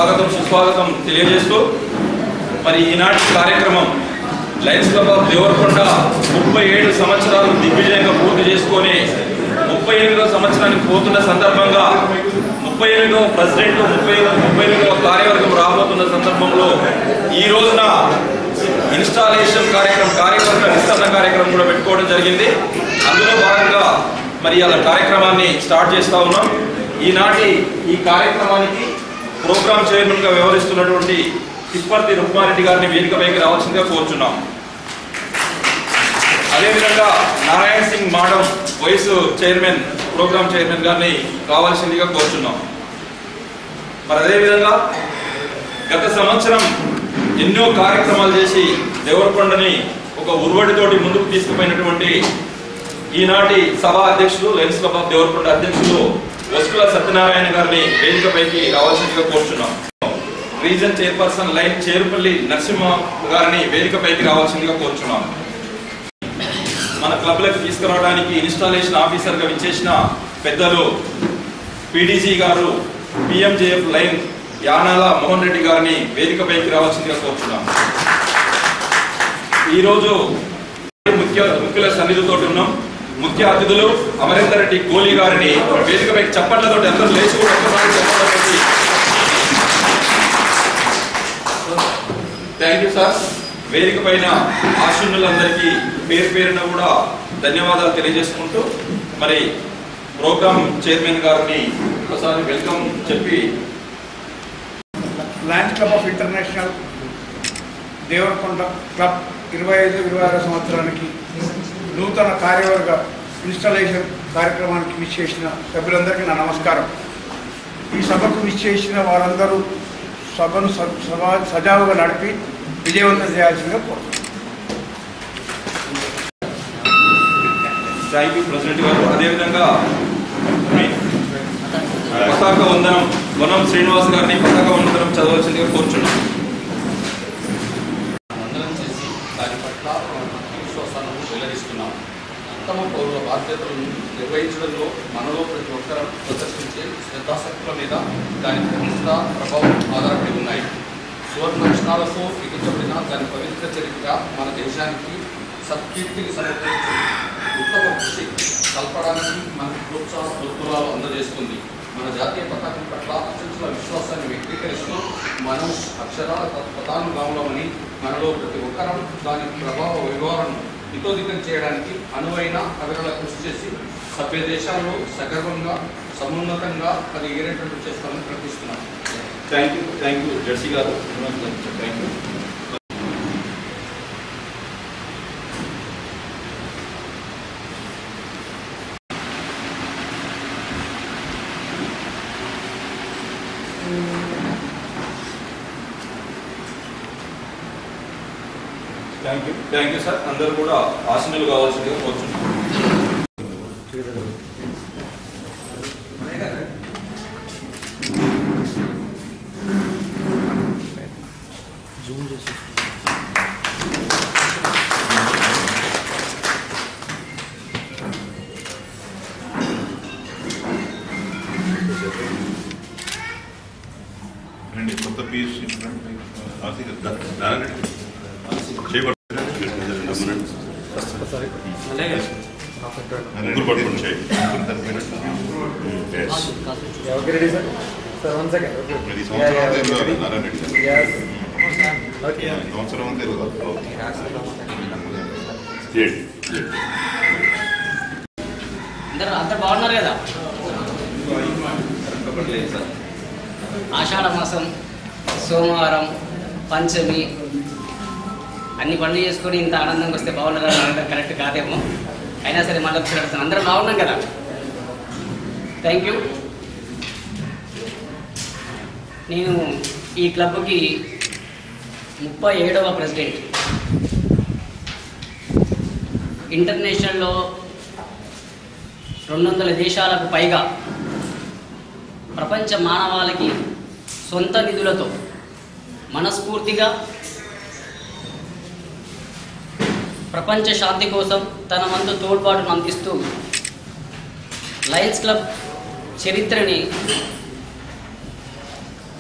స్వాగతం సుస్వాగతం తెలియజేస్తూ మరి ఈనాటి కార్యక్రమం లయన్స్ క్లబ్ ఆఫ్ దేవరకొండ 37 సంవత్సరాలు దిగ్విజయంగా పూర్తి చేసుకొని 38వ సంవత్సరానికి పోతున్న సందర్భంగా 38వ ప్రెసిడెంట్ 38వ కార్యవర్గం రాబోతున్న సందర్భంలో ఈ రోజున ఇన్స్టాలేషన్ కార్యవర్గ విస్తరణ కార్యక్రమం కూడా పెట్టుకోవడం జరిగింది. అందులో భాగంగా మరి అలా కార్యక్రమాన్ని స్టార్ట్ చేస్తూ ఉన్నాం. ఈనాటి ఈ కార్యక్రమానికి ప్రోగ్రామ్ చైర్మన్గా వ్యవహరిస్తున్నటువంటి తిప్పర్తి రుక్మారెడ్డి గారిని వేదికపైకి రావాల్సిందిగా కోరుచున్నాం. అదేవిధంగా Narayana Singh madam vice chairman program chairman గారిని రావాల్సిందిగా కోరుచున్నాం. మరి అదేవిధంగా గత సంవత్సరం ఎన్నో కార్యక్రమాలు చేసి దేవరకొండని ఒక ఉర్వడితోటి ముందుకు తీసుకుపోయినటువంటి ఈనాటి సభా అధ్యక్షులు లయన్స్ క్లబ్ ఆఫ్ దేవరకొండ అధ్యక్షులు వస్కుల సత్యనారాయణ గారిని వేదికపైకి రావాల్సిందిగా కోరుచున్నాం. Region chairperson lion Cherupalli Narasimha గారిని వేదికపైకి రావాల్సిందిగా కోరుచున్నాం. మన క్లబ్లకు తీసుకురావడానికి ఇన్స్టాలేషన్ ఆఫీసర్గా విచ్చేసిన పెద్దలు పీడీజీ గారు పిఎంజేఎఫ్ లైన్ యానాల మోహన్ రెడ్డి గారిని వేదికపైకి రావాల్సిందిగా కోరుచున్నాం. ఈరోజు ముఖ్యుల సన్నిధితో ఉన్నాం. ముఖ్య అతిథులు అమరేందర్ రెడ్డి కోహ్లీ గారిని వేదికపైకి చప్పట్లతో అందరూ లేచి థ్యాంక్ యూ సార్. వేదిక పైన ఆశీనులందరికీ పేరు పేరున కూడా ధన్యవాదాలు తెలియజేసుకుంటూ మరి ప్రోగ్రామ్ చైర్మన్ గారిని ఒకసారి వెల్కమ్ చెప్పి lions club of international Devarakonda club 25-26 సంవత్సరానికి నూతన కార్యవర్గ ఇన్స్టాలేషన్ కార్యక్రమానికి విచ్చేసిన సభ్యులందరికీ నా నమస్కారం. ఈ సభకు విచ్చేసిన వారందరూ సభను సజావుగా నడిపి విజయవంతం చేయాల్సిందిగా కోరుతున్నాను. థ్యాంక్ యూ ప్రెసిడెంట్ గారు. అదేవిధంగా పతాక వందనం వనం శ్రీనివాస్ గారిని పతాక వందనం చదవాల్సిందిగా కోరుచున్నాం. వందనం చేసి దాని పట్ల విశ్వాసాలను వెల్లడిస్తున్నాం. ఉత్తమ పౌరుల బాధ్యతలను నిర్వహించడంలో మనలో ప్రతి ఒక్కరు ప్రదర్శించే శ్రద్ధాశక్తుల మీద దాని ప్రతిష్ట ప్రభావం ఆధారపడి ఉన్నాయి. సువర్ణ అక్షరాలతో లిఖించబడిన దాని పవిత్ర చరిత్ర మన దేశానికి సత్కీర్తిని సమర్పించింది. ఉత్తమ కృషి కల్పడానికి మనకు ప్రోత్సాహాలు అందజేస్తుంది. మన జాతీయ పతాకం పట్ల అత్యంత విశ్వాసాన్ని వ్యక్తీకరిస్తూ మనం అక్షరాల పతానుగాములమని మనలో ప్రతి ఒక్కరం దాని ప్రభావ వివరణను హితోధికం చేయడానికి అనువైన అదనల కృషి చేసి సభ్య దేశాల్లో సగర్వంగా సమున్నతంగా అది ఎగిరేటట్టు చేస్తామని ప్రకటిస్తున్నాను. థ్యాంక్ యూ జెర్సీ గారు. Thank you. Thank you sir. అందరూ కూడా ఆశీనులు కావాల్సిందిగా కోరుచున్నాం. కొత్త పీస్ సంవత్సరం అంతే అంతా బాగున్నారు కదా. ఆషాఢ మాసం సోమవారం పంచమి అన్ని పనులు చేసుకొని ఇంత ఆనందంగా వస్తే బాగున్నారు అనడం కరెక్ట్ కాదేమో. అయినా సరే మళ్ళీ ఒకసారి అందరం బాగున్నాం కదా. Thank you. నేను ఈ క్లబ్కి 37వ ప్రెసిడెంట్. ఇంటర్నేషనల్లో 200 దేశాలకు పైగా ప్రపంచ మానవాళికి సొంత నిధులతో మనస్ఫూర్తిగా ప్రపంచ శాంతి కోసం తన వంతు తోడ్పాటును అందిస్తూ లయన్స్ క్లబ్ చరిత్రని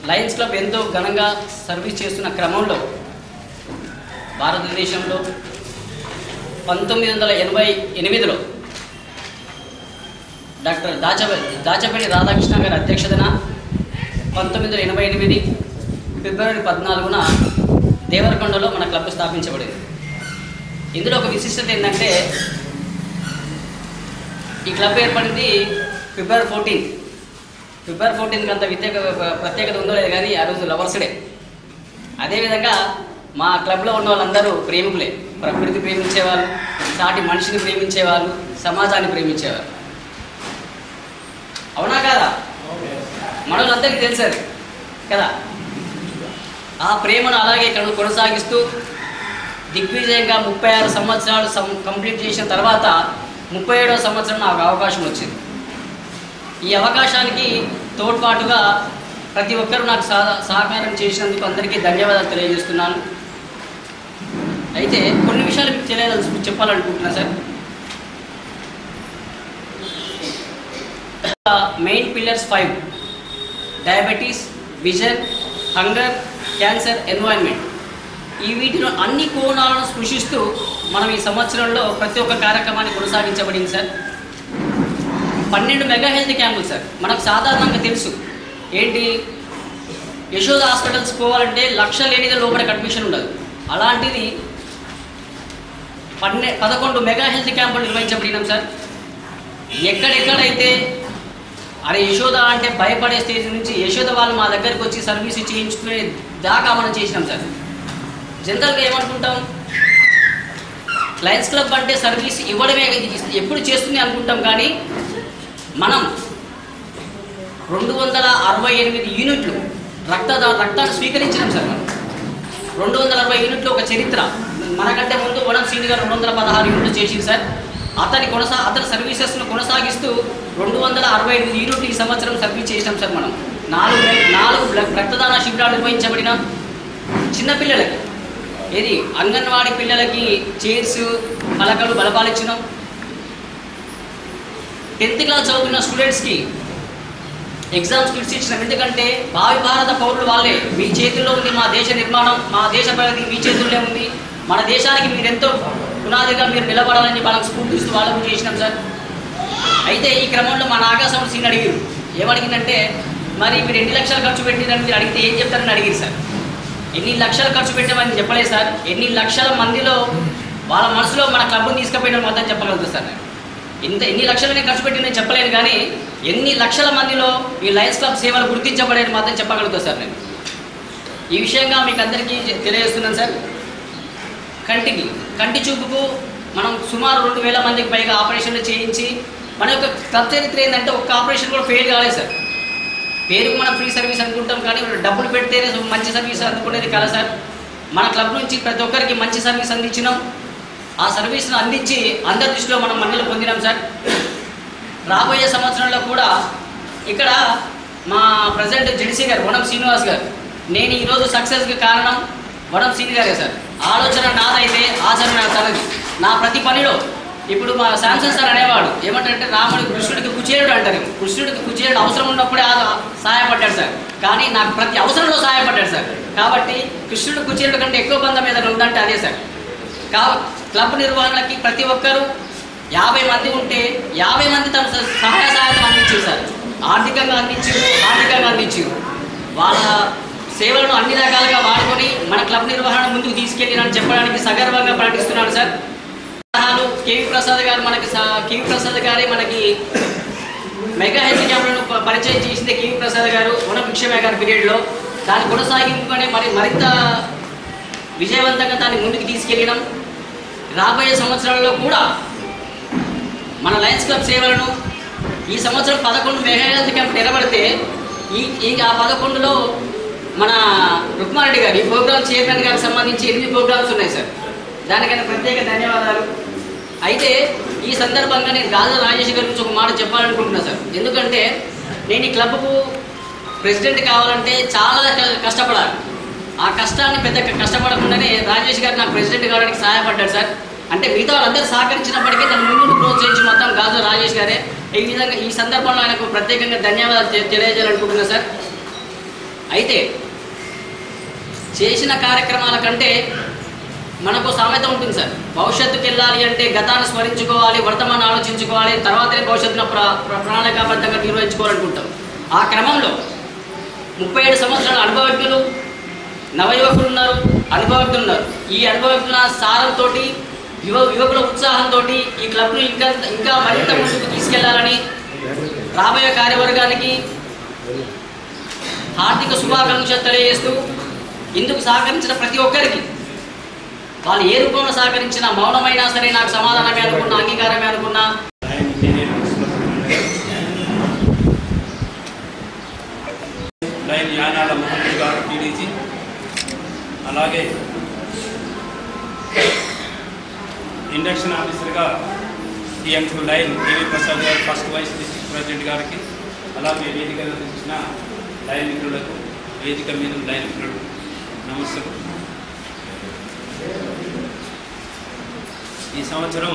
లయన్స్ క్లబ్ ఎంతో ఘనంగా సర్వీస్ చేస్తున్న క్రమంలో భారతదేశంలో 1988లో డాక్టర్ దాచపల్లి రాధాకృష్ణ గారి అధ్యక్షతన 1988 ఫిబ్రవరి 14న దేవరకొండలో మన క్లబ్ స్థాపించబడింది. ఇందులో ఒక విశిష్టత ఏంటంటే ఈ క్లబ్ ఏర్పడింది ఫిబ్రవరి 14కి అంత ప్రత్యేకత ఉందో లేదు కానీ ఆ రోజు లవర్స్ డే. అదేవిధంగా మా క్లబ్లో ఉన్న వాళ్ళందరూ ప్రేమికులే, ప్రకృతి ప్రేమించేవాళ్ళు, సాటి మనిషిని ప్రేమించేవాళ్ళు, సమాజాన్ని ప్రేమించేవాళ్ళు. అవునా కాదా? మనోళ్ళందరికీ తెలుసది కదా. ఆ ప్రేమను అలాగే కొనసాగిస్తూ దిగ్విజయంగా 36 సంవత్సరాలు కంప్లీట్ చేసిన తర్వాత 37వ సంవత్సరం నాకు అవకాశం వచ్చింది. ఈ అవకాశానికి తోడ్పాటుగా ప్రతి ఒక్కరూ నాకు సహకారం చేసినందుకు అందరికీ ధన్యవాదాలు తెలియజేస్తున్నాను. అయితే కొన్ని విషయాలు మీకు చెప్పాలనుకుంటున్నాను sir. Main pillars 5: diabetes, vision, hunger, cancer, environment. ఈ వీటిలో అన్ని కోణాలను స్పృశిస్తూ మనం ఈ సంవత్సరంలో ప్రతి ఒక్క కార్యక్రమాన్ని కొనసాగించబడింది సార్. 12 మెగా హెల్త్ క్యాంపులు సార్. మనకు సాధారణంగా తెలుసు ఏంటి, యశోద హాస్పిటల్స్ పోవాలంటే లక్ష లేనిదే లోపల అడ్మిషన్ ఉండదు. అలాంటిది 11 మెగా హెల్త్ క్యాంపులు నిర్వహించబడినాం సార్. ఎక్కడెక్కడైతే అరే యశోద అంటే భయపడే స్టేజ్ నుంచి యశోద వాళ్ళు మా దగ్గరికి వచ్చి సర్వీస్ చేయించుకునే దాకా మనం చేసినాం సార్. జనరల్గా ఏమనుకుంటాం, లయన్స్ క్లబ్ అంటే సర్వీస్ ఇవ్వడమే ఎప్పుడు చేస్తుంది అనుకుంటాం. కానీ మనం 268 యూనిట్లు రక్తాన్ని స్వీకరించినాం సార్. మనం 260 యూనిట్లు ఒక చరిత్ర. మనకంటే ముందు వనం సీని గారు 216 యూనిట్లు చేసింది సార్. అతని సర్వీసెస్ను కొనసాగిస్తూ 268 యూనిట్లు ఈ సంవత్సరం సర్వీస్ చేసినాం సార్. మనం 4 రక్తదాన శిబిరాలు నిర్వహించబడిన చిన్నపిల్లలకి, ఏది అంగన్వాడీ పిల్లలకి చైర్స్, పలకలు, బలపాలు ఇచ్చినాం. 10th క్లాస్ చదువుతున్న స్టూడెంట్స్కి ఎగ్జామ్స్ కిట్స్ ఇచ్చినాం. ఎందుకంటే భావి భారత పౌరులు వాళ్ళే. మీ చేతుల్లో ఉంది మా దేశ నిర్మాణం, మా దేశ ప్రగతి మీ చేతుల్లో ఉంది. మన దేశానికి మీరెంతో పునాదిగా మీరు నిలబడాలని వాళ్ళకి స్ఫూర్తిస్తూ వాళ్ళకు చేసినాం సార్. అయితే ఈ క్రమంలో మా నాగాసం సీన్ అడిగారు. ఏమడిగిందంటే, మరి మీరు ఎన్ని లక్షలు ఖర్చు పెట్టిరని మీరు అడిగితే ఏం చెప్తారని అడిగారు సార్. ఎన్ని లక్షలు ఖర్చు పెట్టామని చెప్పలేదు సార్. ఎన్ని లక్షల మందిలో వాళ్ళ మనసులో మన క్లబ్ని తీసుకుపోయిన మాత్రం చెప్పగలుగుతారు సార్. ఎన్ని లక్షలు నేను ఖర్చు పెట్టి నేను చెప్పలేను, కానీ ఎన్ని లక్షల మందిలో ఈ లయన్స్ క్లబ్ సేవలు గుర్తించబడేది మాత్రం చెప్పగలుగుతాను సార్. నేను ఈ విషయంగా మీకు అందరికీ తెలియజేస్తున్నాను సార్. కంటి చూపుకు మనం సుమారు 2000 మందికి పైగా ఆపరేషన్లు చేయించి, మన యొక్క క్లబ్ చరిత్ర ఏంటంటే ఒక్క ఆపరేషన్ కూడా ఫెయిల్ కాలేదు సార్. పేరుకు మనం ఫ్రీ సర్వీస్ అనుకుంటాం, కానీ డబ్బులు పెడితేనే మంచి సర్వీస్ అందుకునేది కదా సార్. మన క్లబ్ నుంచి ప్రతి ఒక్కరికి మంచి సర్వీస్ అందించినాం. ఆ సర్వీస్ను అందించి అందరి దృష్టిలో మనం మన్నలు పొందినాం సార్. రాబోయే సంవత్సరంలో కూడా ఇక్కడ మా ప్రెసిడెంట్ జెడిసి గారు వనం శ్రీనివాస్ గారు, నేను ఈరోజు సక్సెస్కి కారణం వనం శ్రీని గారే సార్. ఆలోచన నాదైతే ఆచరణ తనది. నా ప్రతి పనిలో ఇప్పుడు మా శాంసన్ సార్ అనేవాడు ఏమంటారంటే, కృష్ణుడికి కుచేరుడు అంటారు. కృష్ణుడికి కుచేరుడు అవసరం ఉన్నప్పుడే సహాయపడ్డాడు సార్, కానీ నాకు ప్రతి అవసరంలో సహాయపడ్డాడు సార్. కాబట్టి కృష్ణుడు కుచేరుడు కంటే ఎక్కువ బంధం ఏదైనా ఉందంటే అదే సార్. క్లబ్ నిర్వహణకి ప్రతి ఒక్కరూ 50 మంది ఉంటే 50 మంది తమ సహాయతం అందించారు సార్. ఆర్థికంగా అందించారు. వాళ్ళ సేవలను అన్ని రకాలుగా వాడుకొని మన క్లబ్ నిర్వహణ ముందుకు తీసుకెళ్ళినని చెప్పడానికి సగర్వంగా ప్రకటిస్తున్నాను సార్. కేవీ ప్రసాద్ గారే మనకి మెగా హెల్త్ క్యాంపులను పరిచయం చేసింది. కేవీ ప్రసాద్ గారు వనం భిక్షమే గారి పీరియడ్లో దాన్ని కొనసాగింపుగానే మరింత విజయవంతంగా దాన్ని ముందుకు తీసుకెళ్ళినాం. రాబోయే సంవత్సరాల్లో కూడా మన లయన్స్ క్లబ్ సేవలను ఈ సంవత్సరం 11 మెగా హెల్త్ క్యాంప్ నిలబడితే ఆ 11లో మన రుక్మారెడ్డి గారు ఈ ప్రోగ్రామ్ చైర్మన్ గారికి సంబంధించి 8 ప్రోగ్రామ్స్ ఉన్నాయి సార్. దానికైనా ప్రత్యేక ధన్యవాదాలు. అయితే ఈ సందర్భంగా నేను గాజుల రాజేష్ గారి గురించి ఒక మాట చెప్పాలనుకుంటున్నాను సార్. ఎందుకంటే నేను ఈ క్లబ్కు ప్రెసిడెంట్ కావాలంటే చాలా కష్టపడాలి. ఆ కష్టాన్ని పెద్ద కష్టపడకుండానే రాజేష్ గారు నాకు ప్రెసిడెంట్ కావడానికి సహాయపడ్డాడు సార్. అంటే మిగతా వాళ్ళందరూ సహకరించినప్పటికీ నన్ను ముందు ప్రోత్సహించి మొత్తం గాజుల రాజేష్ గారే. ఈ విధంగా ఈ సందర్భంలో ఆయనకు ప్రత్యేకంగా ధన్యవాదాలు తెలియజేయాలనుకుంటున్నాను సార్. అయితే చేసిన కార్యక్రమాల కంటే మనకు సామెత ఉంటుంది సార్, భవిష్యత్తుకి వెళ్ళాలి అంటే గతాన్ని స్మరించుకోవాలి, వర్తమానం ఆలోచించుకోవాలి, తర్వాతనే భవిష్యత్తును ప్రణాళికాబద్ధంగా నిర్వహించుకోవాలనుకుంటాం. ఆ క్రమంలో 37 సంవత్సరాల అనుభవజ్ఞులు, నవయువకులు ఉన్నారు, అనుభవజ్ఞులు ఉన్నారు. ఈ అనుభవజ్ఞుల సారంతో, యువకుల ఉత్సాహంతో ఈ క్లబ్ను ఇంకా మరింత ముందుకు తీసుకెళ్లాలని రాబోయే కార్యవర్గానికి హార్దిక శుభాకాంక్షలు తెలియజేస్తూ, ఇందుకు సహకరించిన ప్రతి ఒక్కరికి వాళ్ళు ఏ రూపంలో సహకరించిన, మౌనమైనా సరే నాకు సమాధానమే అనుకున్నా, అంగీకారమే అనుకున్నా, లైన్ యానాల మహమ్మద్ గారు పీడీజీ, అలాగే ఇండక్షన్ ఆఫీసర్గా టీఎంసీ లైన్ కేవీ ప్రసాద్ గారు ఫస్ట్ వైస్ డిస్ట్రిక్ట్ ప్రెసిడెంట్ గారికి, అలాగే వేదికగా తెచ్చిన లైన్ మిత్రులకు, వేదిక మీద లైన్ మిత్రులు నమస్తే. ఈ సంవత్సరం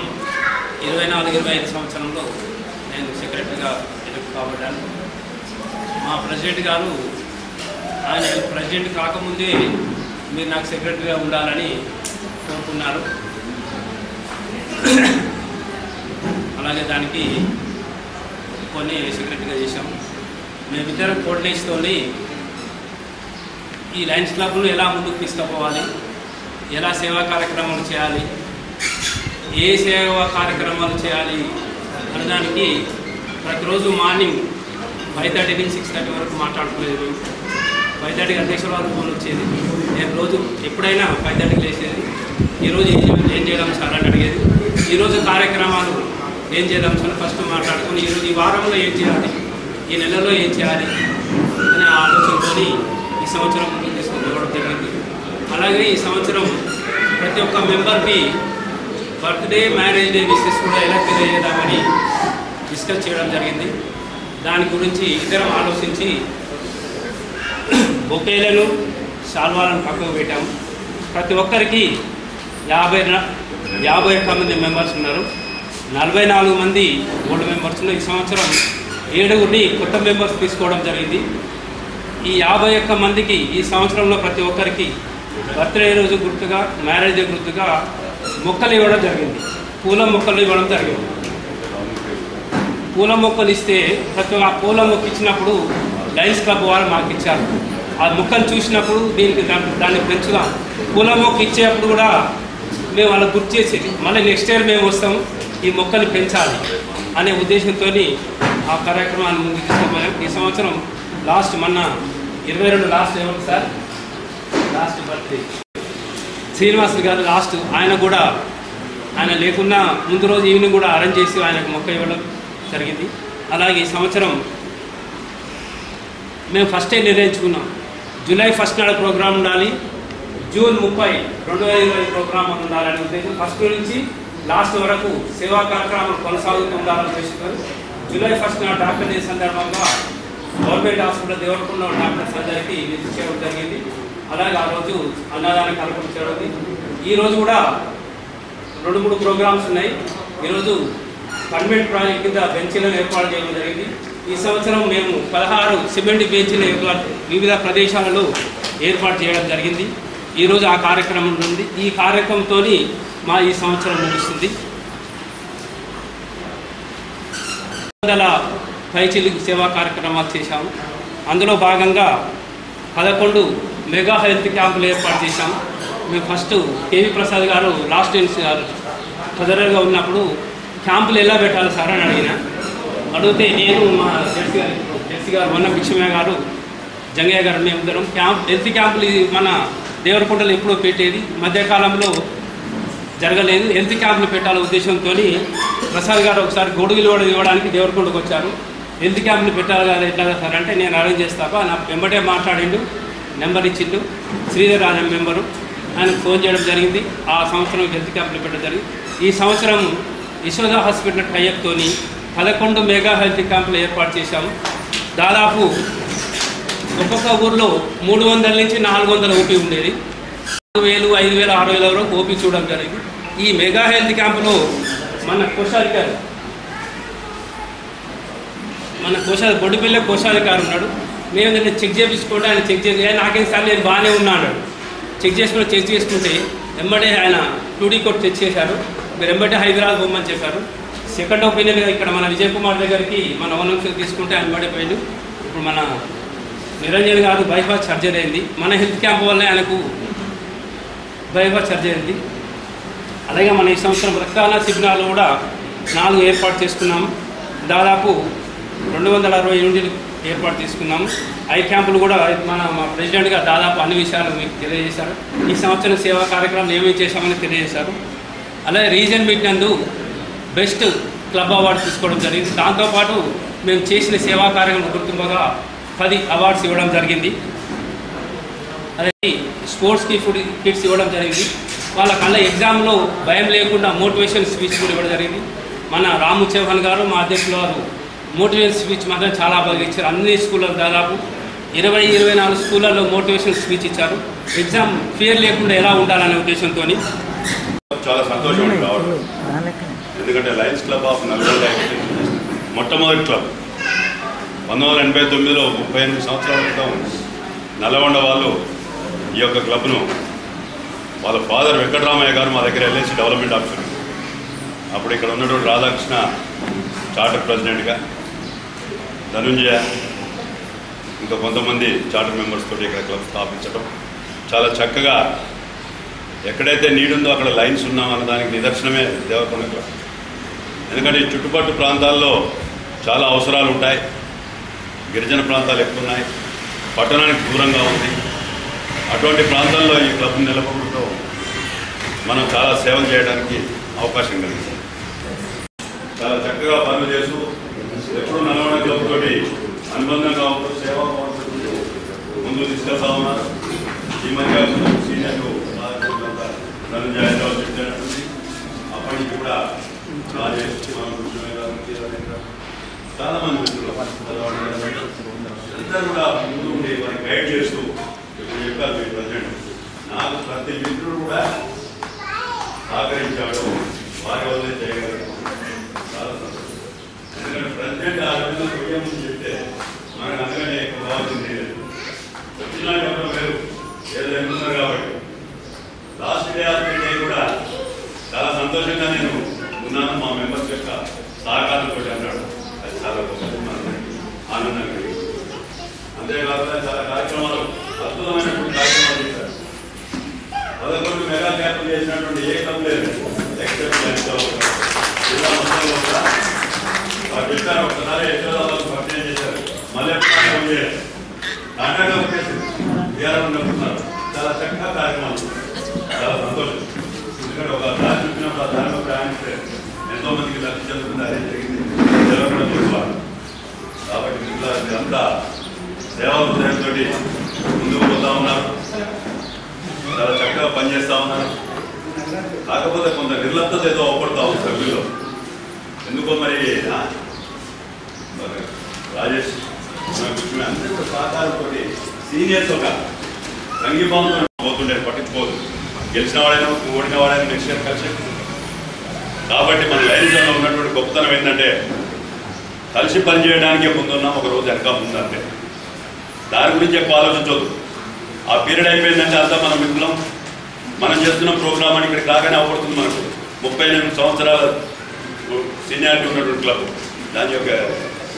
24-25 సంవత్సరంలో నేను సెక్రటరీగా ఎన్నిక కాబడ్డాను. మా ప్రెసిడెంట్ గారు ఆయన ప్రెసిడెంట్ కాకముందే మీరు నాకు సెక్రటరీగా ఉండాలని కోరుకున్నారు. అలాగే దానికి కొన్ని సెక్రటరీగా చేశాము. మేమిద్దరం కోఆర్డినేషన్తోని ఈ లయన్స్ క్లబ్ను ఎలా ముందుకు తీసుకుపోవాలి, ఎలా సేవా కార్యక్రమాలు చేయాలి, ఏ సేవా కార్యక్రమాలు చేయాలి అనడానికి ప్రతిరోజు మార్నింగ్ 5:30 నుంచి 6:30 వరకు మాట్లాడుకునేది. 5:30 అధ్యక్షుల వారు ఫోన్ వచ్చేది. నేను రోజు ఎప్పుడైనా 5:30కి లేచేది. ఈరోజు ఏం చేద్దాం సార్ అని అడిగేది. ఈరోజు కార్యక్రమాలు ఏం చేద్దాం సార్ ఫస్ట్ మాట్లాడుకొని, ఈరోజు ఈ వారంలో ఏం చేయాలి, ఈ నెలలో ఏం చేయాలి అనే ఆలోచనతో ఈ సంవత్సరం ముందుకు తీసుకుని జరిగింది. అలాగే ఈ సంవత్సరం ప్రతి ఒక్క మెంబర్కి బర్త్డే, మ్యారేజ్ డే విషెస్ కూడా ఎలా తెలియజేద్దామని డిస్కస్ చేయడం జరిగింది. దాని గురించి ఇద్దరం ఆలోచించి బొకేలను, శాల్వాలను పక్కకు పెట్టాము. ప్రతి ఒక్కరికి 51 మంది మెంబర్స్ ఉన్నారు. 44 మంది ఓల్డ్ మెంబర్స్ ఉన్నారు. ఈ సంవత్సరం 7 కొత్త మెంబర్స్ తీసుకోవడం జరిగింది. ఈ 51 మందికి ఈ సంవత్సరంలో ప్రతి ఒక్కరికి బర్త్డే రోజు గుర్తుగా, మ్యారేజ్ డే గుర్తుగా మొక్కలు ఇవ్వడం జరిగింది. పూల మొక్కలు ఇవ్వడం జరిగింది. పూల మొక్కలు ఇస్తే ఆ పూల మొక్క ఇచ్చినప్పుడు లయన్స్ క్లబ్ వారు మాకు ఇచ్చారు. ఆ మొక్కలు చూసినప్పుడు దాన్ని పెంచుదాం, పూల మొక్క ఇచ్చేటప్పుడు కూడా మేము వాళ్ళకి గుర్తు చేసేది, మళ్ళీ నెక్స్ట్ ఇయర్ మేము వస్తాం, ఈ మొక్కలు పెంచాలి అనే ఉద్దేశంతో ఆ కార్యక్రమాన్ని ముందుకు తీసుకుపోయాం. ఈ సంవత్సరం మొన్న 22 ఎవరు సార్ లాస్ట్ బర్త్డే శ్రీనివాస్ గారు ఆయన లేకున్నా ముందు రోజు ఈవినింగ్ కూడా అరేంజ్ చేసి ఆయనకు మొక్క ఇవ్వడం జరిగింది. అలాగే ఈ సంవత్సరం మేము ఫస్టే నిర్ణయించుకున్నాం, జూలై 1 నాడు ప్రోగ్రాం ఉండాలి, జూన్ 30, 2020 ప్రోగ్రాం ఉండాలనే ఉద్దేశం. ఫస్ట్ నుంచి లాస్ట్ వరకు సేవా కార్యక్రమాలు కొనసాగుతూ ఉండాలని ఉద్దేశించారు. జూలై 1 నాడు డాక్టర్ డే సందర్భంగా గవర్నమెంట్ హాస్పిటల్ దేవరకొండ డాక్టర్స్ అందరికీ విజిట్ చేయడం జరిగింది. అలాగే ఆ రోజు అన్నదాన కార్యక్రమం చేయడం. ఈరోజు కూడా 2-3 ప్రోగ్రామ్స్ ఉన్నాయి. ఈరోజు కన్వెంట్ ప్రాజెక్ట్ కింద బెంచీలను ఏర్పాటు చేయడం జరిగింది. ఈ సంవత్సరం మేము 16 సిమెంట్ బెంచీలు వివిధ ప్రదేశాలలో ఏర్పాటు చేయడం జరిగింది. ఈరోజు ఆ కార్యక్రమం ఉంది. ఈ కార్యక్రమంతో ఈ సంవత్సరం ముగుస్తుంది. 100 పైచిలుకు సేవా కార్యక్రమాలు చేశాము. అందులో భాగంగా 11 మెగా హెల్త్ క్యాంపులు ఏర్పాటు చేశాము. మేము ఫస్ట్ కేవీ ప్రసాద్ గారు లాస్ట్ ట్రెజరర్గా ఉన్నప్పుడు క్యాంపులు ఎలా పెట్టాలి సార్ అని అడిగితే నేను మా జెర్సీ గారు మొన్న భిక్షమయ్య గారు, జంగయ్య గారు, మేమిద్దరం హెల్త్ క్యాంపులు మన దేవరకొండలో ఎప్పుడో పెట్టేది, మధ్యకాలంలో జరగలేదు. హెల్త్ క్యాంపులు పెట్టాల ఉద్దేశంతో ప్రసాద్ గారు ఒకసారి గొడుగులు ఇవ్వడానికి దేవరకొండకు వచ్చారు. హెల్త్ క్యాంపులు పెట్టాలి కదా ఎట్లా సార్ అంటే, నేను అరేంజ్ చేస్తాక నా వెంబడే మాట్లాడిండు, నెంబర్ ఇచ్చిండు. శ్రీధర్ రాజం మెంబరు, ఆయనకు ఫోన్ చేయడం జరిగింది. ఆ సంవత్సరం హెల్త్ క్యాంపులు పెట్టడం జరిగింది. ఈ సంవత్సరం యశోద హాస్పిటల్ టైఅప్తో 11 మెగా హెల్త్ క్యాంపులు ఏర్పాటు చేశాము. దాదాపు ఒక్కొక్క ఊర్లో 300 నుంచి 400 ఓపీ ఉండేది. 4,000, 5,000, 6,000 వరకు ఓపీ చూడడం జరిగింది. ఈ మెగా హెల్త్ క్యాంపులో మన కోశాధికారి బొడ్డుపల్లి కోశాధికారి ఉన్నాడు. మేము నిన్న చెక్ చేయించుకుంటే ఆయన చెక్ చేసి నాకేం సార్ నేను బాగానే ఉన్నాడు. చెక్ చేసుకుంటే వెంబడే ఆయన 2D కోడ్ చెక్ చేశారు. మీరు వెంబడే హైదరాబాద్ పోమని చెప్పారు. సెకండ్ ఒపీనియన్గా ఇక్కడ మన విజయ్ కుమార్ దగ్గరికి మన ఓనంశం తీసుకుంటే ఆయన పడిపోయాడు. ఇప్పుడు మన నిరంజన్ గారు బైపాస్ సర్జరీ అయింది. మన హెల్త్ క్యాంప్ వల్ల ఆయనకు బైపాస్ సర్జరీ అయింది. అలాగే మన ఈ సంవత్సరం రక్తదాన శిబిరాలు కూడా 4 ఏర్పాటు చేసుకున్నాము. దాదాపు 260 యూనిట్లు ఏర్పాటు చేసుకున్నాము. ఐ క్యాంపులు కూడా మా ప్రెసిడెంట్గా దాదాపు అన్ని విషయాలు మీకు తెలియజేశారు. ఈ సంవత్సరం సేవా కార్యక్రమాలు ఏమేమి చేశామని తెలియజేశారు. అలాగే రీజన్ మీట్ నందు బెస్ట్ క్లబ్ అవార్డు తీసుకోవడం జరిగింది. దాంతోపాటు మేము చేసిన సేవా కార్యక్రమం గుర్తింపుగా 10 అవార్డ్స్ ఇవ్వడం జరిగింది. అదే స్పోర్ట్స్కి ఫుడ్ కిట్స్ ఇవ్వడం జరిగింది. వాళ్ళకల్లా ఎగ్జామ్లో భయం లేకుండా మోటివేషన్ స్పీచ్ కూడా ఇవ్వడం జరిగింది. మన రాము చౌహాన్ గారు మా అధ్యక్షులు వారు మోటివేషన్ స్పీచ్ మాత్రం చాలా బాగా ఇచ్చారు. అన్ని స్కూళ్ళలో దాదాపు 20-24 స్కూళ్ళల్లో మోటివేషన్ స్పీచ్ ఇచ్చారు. ఎగ్జామ్ ఫియర్ లేకుండా ఎలా ఉండాలనే ఉద్దేశంతో చాలా సంతోషం కావడం. ఎందుకంటే లయన్స్ క్లబ్ ఆఫ్ నల్గొండ మొట్టమొదటి క్లబ్ 1989లో 38 సంవత్సరాల క్రితం నల్గొండ వాళ్ళు ఈ యొక్క క్లబ్ను వాళ్ళ ఫాదర్ వెంకటరామయ్య గారు మా దగ్గర ఎల్ఐసి డెవలప్మెంట్ ఆఫీసర్, అప్పుడు ఇక్కడ ఉన్నటువంటి రాధాకృష్ణ చార్టర్ ప్రెసిడెంట్గా, ధనుంజయ ఇంకా కొంతమంది చార్టర్ మెంబర్స్ తోటి ఇక్కడ క్లబ్ స్థాపించడం చాలా చక్కగా, ఎక్కడైతే నీడ్ ఉందో అక్కడ లైన్స్ ఉన్నాం అన్న దానికి నిదర్శనమే దేవరకొండ క్లబ్. ఎందుకంటే ఈ చుట్టుపక్కల ప్రాంతాల్లో చాలా అవసరాలు ఉంటాయి. గిరిజన ప్రాంతాలు ఎక్కువ ఉన్నాయి, పట్టణానికి దూరంగా ఉంది. అటువంటి ప్రాంతాల్లో ఈ క్లబ్ నిలబడటంతో మనం చాలా సేవలు చేయడానికి అవకాశం కలిగింది. చాలా చక్కగా పనులు చేస్తూ ఎప్పుడు నల్గొండ క్లబ్ తోటి అనుబంధంగా ఉంటూ సేవా ముందు తీసుకెళ్తా ఉన్నారు. ఈ మధ్య సీనియర్లు హైదరాబాద్ చెప్తున్నట్టుంది. అప్పటి నుంచి కూడా చాలా మంది మిత్రులు అందరూ కూడా ముందు ఉండి వారికి గైడ్ చేస్తూ ఇప్పుడు చెప్పారు మీ ప్రెసిడెంట్, నాకు ప్రతి మిత్రుడు కూడా సహకరించాడు, వారి వల్లే చేయగలరు. చాలా సంతోషం. ఎందుకంటే ప్రెసిడెంట్ ఆ విధంగా పోయే ముందు చెప్తే మనకు అందుకనే ఎక్కువ కావాల్సింది లేదు. వచ్చినా చెప్పడం వేరు, ఏదో ఎందుకున్నారు కాబట్టి. లాస్ట్ డే ఆఫ్ డే కూడా చాలా సంతోషంగా నేను ఉన్నాను, మా మెంబర్స్ యొక్క సహకారంతో అన్నాడు. అది చాలా గొప్ప ఆనందంగా కలిగింది. అంతేకాకుండా చాలా కార్యక్రమాలు, అద్భుతమైనటువంటి కార్యక్రమాలు చేశారు. 11 మెగా క్యాంపులు చేసినటువంటి ఏ క్లబ్ లేదు ఎక్సెప్ట్ జిల్లా మొత్తంలో కూడా వారు చెప్పారు. ఒకసారి యశోదాబాద్ పరిచయం చేశారు, మళ్ళీ నాటకాలు చేస్తున్నారు. చాలా చక్కగా కార్యక్రమాలు, చాలా సంతోషం. ఎందుకంటే ఒక దారి చూపినప్పుడు ఆ దారిలో ప్రయాణిస్తే ఎంతో మందికి లబ్ధి చెందుతుంది. అదే జరిగింది జరగడం చూసుకోవాలి. కాబట్టి మీరంతా సేవా హృదయంతో ముందుకు పోతా ఉన్నారు, చాలా చక్కగా పనిచేస్తూ ఉన్నారు. కాకపోతే కొంత నిర్లప్తత ఏదో అవపడతా ఉంది సభ్యుల్లో. ఎందుకో మరి రాజేష్ అందరూ కూడా సహకారంతో సీనియర్స్ ఒక సంఘీభావంతో పోతుండే, పట్టించుకోదు. గెలిచిన వాడైనా ఓడిన వాడైనా నెక్స్ట్ ఇయర్ కలిసి. కాబట్టి మన లైన్స్లో ఉన్నటువంటి గొప్పతనం ఏంటంటే కలిసి పనిచేయడానికే ముందున్నాం, ఒక రోజు వెనక ముందంటే. దాని గురించి ఎక్కువ ఆలోచించవద్దు. ఆ పీరియడ్ అయిపోయిందంటే అంతా మన మిత్రులం, మనం చేస్తున్న ప్రోగ్రామ్ అని ఇక్కడికి రాగానే అవపడుతుంది. మనకు 38 సంవత్సరాల సీనియారిటీ ఉన్నటువంటి క్లబ్, దాని యొక్క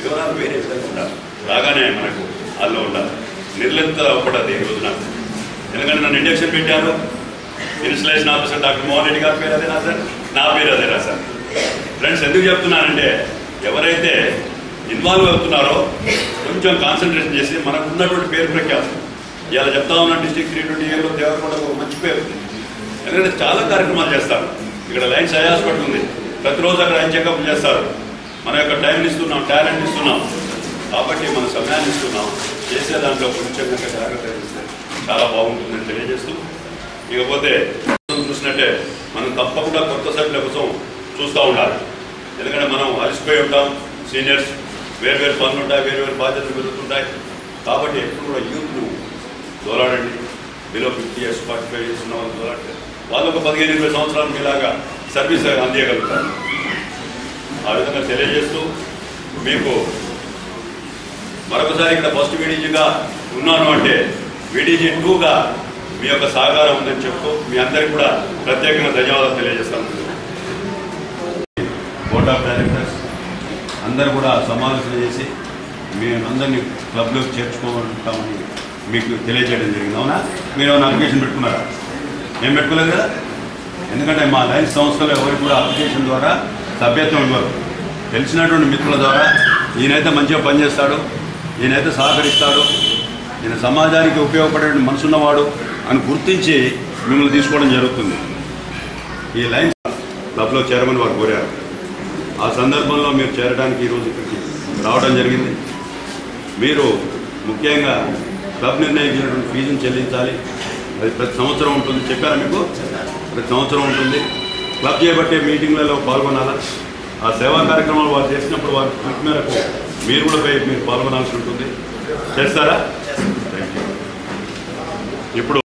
వివరాలు వేరే విధంగా ఉండాలి. రాగానే మనకు అందులో ఉండాలి, నిర్లిప్త అవ్వకూడదు ఈ రోజున. ఎందుకంటే నన్ను ఇండక్షన్ పెట్టారు, installation officer doctor Mohan Reddy గారి పేరు అదేనా సార్, నా పేరు అదేనా సార్. ఫ్రెండ్స్ ఎందుకు చెప్తున్నానంటే ఎవరైతే ఇన్వాల్వ్ అవుతున్నారో కొంచెం కాన్సన్ట్రేషన్ చేసి మనకు ఉన్నటువంటి పేరు ప్రఖ్యాతం. ఇలా చెప్తా ఉన్న డిస్ట్రిక్ట్ 320 దేవరకొండ ఒక మంచి పేరు. ఎందుకంటే చాలా కార్యక్రమాలు చేస్తారు. ఇక్కడ లైన్స్ ఐ హాస్పిటల్ ఉంది, ప్రతిరోజు అక్కడ ఐ చెకప్ చేస్తారు. మన యొక్క టైంని ఇస్తున్నాం, టాలెంట్ ఇస్తున్నాం, కాబట్టి మన సమయాన్ని ఇస్తున్నాం. చేసే దాంట్లో కొంచెం జాగ్రత్త ఇస్తే చాలా బాగుంటుందని తెలియజేస్తూ, ఇకపోతే చూసినట్టే మనం తప్పకుండా కొత్త సభ్యుల కోసం చూస్తూ ఉండాలి. ఎందుకంటే మనం అలసిపోయి ఉంటాం, సీనియర్స్ వేరు పనులు ఉంటాయి, వేరు బాధ్యతలు పెరుగుతుంటాయి. కాబట్టి ఎప్పుడు కూడా యూత్ను దోలాడండి. బిలో 50 years 45 years ఉన్న వాళ్ళు దోలాడితే వాళ్ళు ఒక 15-20 సంవత్సరాలు మీలాగా సర్వీస్ అందించగలుగుతారు. ఆ విధంగా తెలియజేస్తూ మీకు మరొకసారి ఇక్కడ ఫస్ట్ వీడీజీగా ఉన్నాను అంటే వీడీజీ 2గా మీ యొక్క సహకారం ఉందని చెప్తూ మీ అందరికీ కూడా ప్రత్యేకంగా ధన్యవాదాలు తెలియజేస్తాను. బోర్డ్ ఆఫ్ డైరెక్టర్స్ అందరూ కూడా సమావేశం చేసి మేమందరినీ క్లబ్లోకి చేర్చుకుంటామని మీకు తెలియజేయడం జరిగింది. అవునా? మీరు ఏమైనా అప్లికేషన్ పెట్టుకున్నారా? ఏం పెట్టుకోలేదు కదా. ఎందుకంటే మా లైన్స్ సంస్థలో ఎవరికి కూడా అప్లికేషన్ ద్వారా సభ్యత్వం ఇవ్వరు. తెలిసినటువంటి మిత్రుల ద్వారా ఈయనైతే మంచిగా పనిచేస్తాడు, ఈయనైతే సహకరిస్తాడు, ఈయన సమాజానికి ఉపయోగపడే మనసున్నవాడు అని గుర్తించి మిమ్మల్ని తీసుకోవడం జరుగుతుంది. ఈ లైన్స్ క్లబ్లో చేరమని వారు కోరారు. ఆ సందర్భంలో మీరు చేరడానికి ఈరోజు ఇక్కడికి రావడం జరిగింది. మీరు ముఖ్యంగా క్లబ్ నిర్ణయించినటువంటి ఫీజును చెల్లించాలి. అది ప్రతి సంవత్సరం ఉంటుంది. చెప్పారా మీకు? ప్రతి సంవత్సరం ఉంటుంది. క్లబ్ చేయబట్టే మీటింగ్లలో పాల్గొనాలా. ఆ సేవా కార్యక్రమాలు వారు చేసినప్పుడు వారి పిలుపు మేరకు మీరు కూడా మీరు పాల్గొనాల్సి ఉంటుంది. చేస్తారా? Thank you. ఇప్పుడు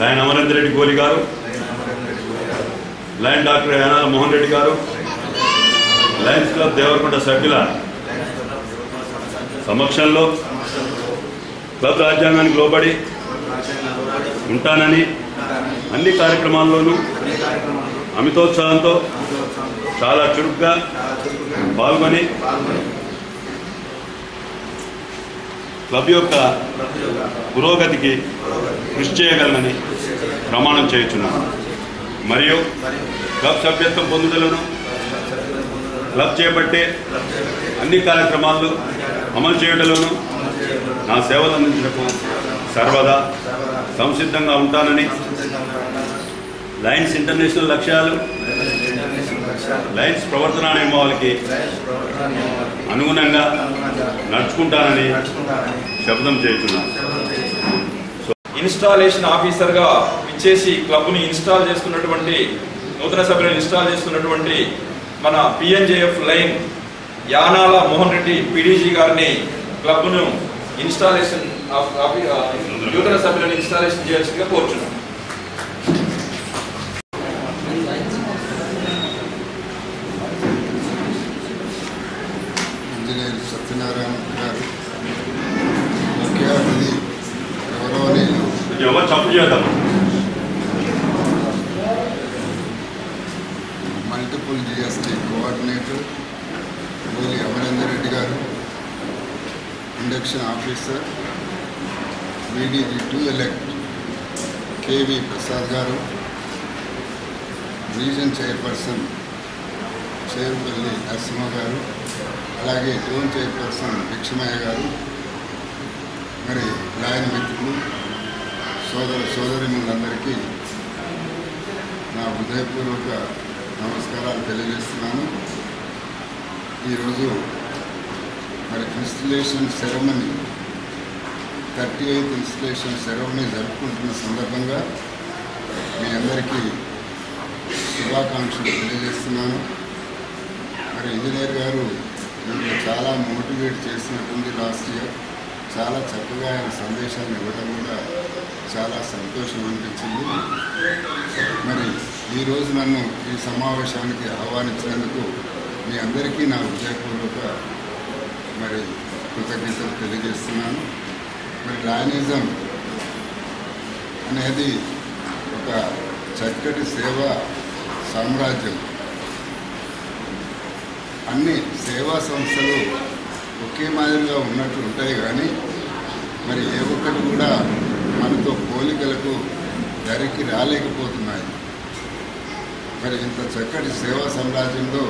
లైన్ అమరేంద్ర రెడ్డి గోలి గారు, లైన్ డాక్టర్ యానాల మోహన్ రెడ్డి గారు, లయన్స్ క్లబ్ దేవరకొండ సభ్యుల సమక్షంలో క్లబ్ రాజ్యాంగానికి లోబడి ఉంటానని అన్ని కార్యక్రమాల్లోనూ అమితోత్సాహంతో చాలా చురుగ్గా పాల్గొని క్లబ్ యొక్క పురోగతికి కృషి చేయగలనని ప్రమాణం చేయుచున్నాను. మరియు క్లబ్ సభ్యత్వం పొందుదలను క్లబ్ చేపట్టే అన్ని కార్యక్రమాల్లో అమలు చేయడంలోనూ నా సేవలు అందించడానికి సర్వదా సంసిద్ధంగా ఉంటానని, లయన్స్ ఇంటర్నేషనల్ లక్ష్యాలు, లయన్స్ ప్రవర్తనా నియమావళికి అనుగుణంగా నడుచుకుంటానని శపథం చేస్తున్నాను. ఇన్స్టాలేషన్ ఆఫీసర్గా ఇచ్చేసి క్లబ్ని ఇన్స్టాల్ చేస్తున్నటువంటి నూతన సభ్యులను ఇన్స్టాల్ చేస్తున్నటువంటి మన పిఎన్జేఎఫ్ లైన్ యానాల మోహన్ రెడ్డి పీడీజీ గారిని క్లబ్ను ఇన్స్టాలేషన్ నూతన సభ్యులను ఇన్స్టాలేషన్ చేయాల్సిందిగా కోరుచున్నాం. ఇంజనీర్ సత్యనారాయణ గారు, ముఖ్య అతిథి గౌరవనీయులు చప్పు చేద్దాం. మల్టిపుల్ జిఎస్టీ కోఆర్డినేటర్ గోలి అమరేందర్ రెడ్డి గారు, induction officer VDG 2 elect K V Prasad గారు, రీజన్ చైర్పర్సన్ చేరుపల్లి నరసింహ గారు, అలాగే జోన్ చైర్పర్సన్ భిక్షమయ్య గారు, మరి లాయన్ మిత్రులు, సోదరిమణులందరికీ నా హృదయపూర్వక నమస్కారాలు తెలియజేస్తున్నాను. ఈరోజు మరి installation ceremony 38th installation ceremony జరుపుకుంటున్న సందర్భంగా మీ అందరికీ శుభాకాంక్షలు తెలియజేస్తున్నాను. మరి ఇంజనీర్ గారు దీంట్లో చాలా మోటివేట్ చేసినట్టుంది. లాస్ట్ ఇయర్ చాలా చక్కగా ఆయన సందేశాన్ని ఇవ్వడం కూడా చాలా సంతోషం అనిపించింది. మరి ఈరోజు నన్ను ఈ సమావేశానికి ఆహ్వానించినందుకు మీ అందరికీ నా హృదయపూర్వక మరి కృతజ్ఞతలు తెలియజేస్తున్నాను. మరి లయనిజం అనేది ఒక చక్కటి సేవా సామ్రాజ్యం. అన్ని సేవా సంస్థలు ఒకే మాదిరిగా ఉన్నట్టు ఉంటాయి, కానీ మరి ఏ ఒక్కటి కూడా మనతో పోలికలకు ధరికి రాలేకపోతున్నాయి. మరి ఇంత చక్కటి సేవా సామ్రాజ్యంలో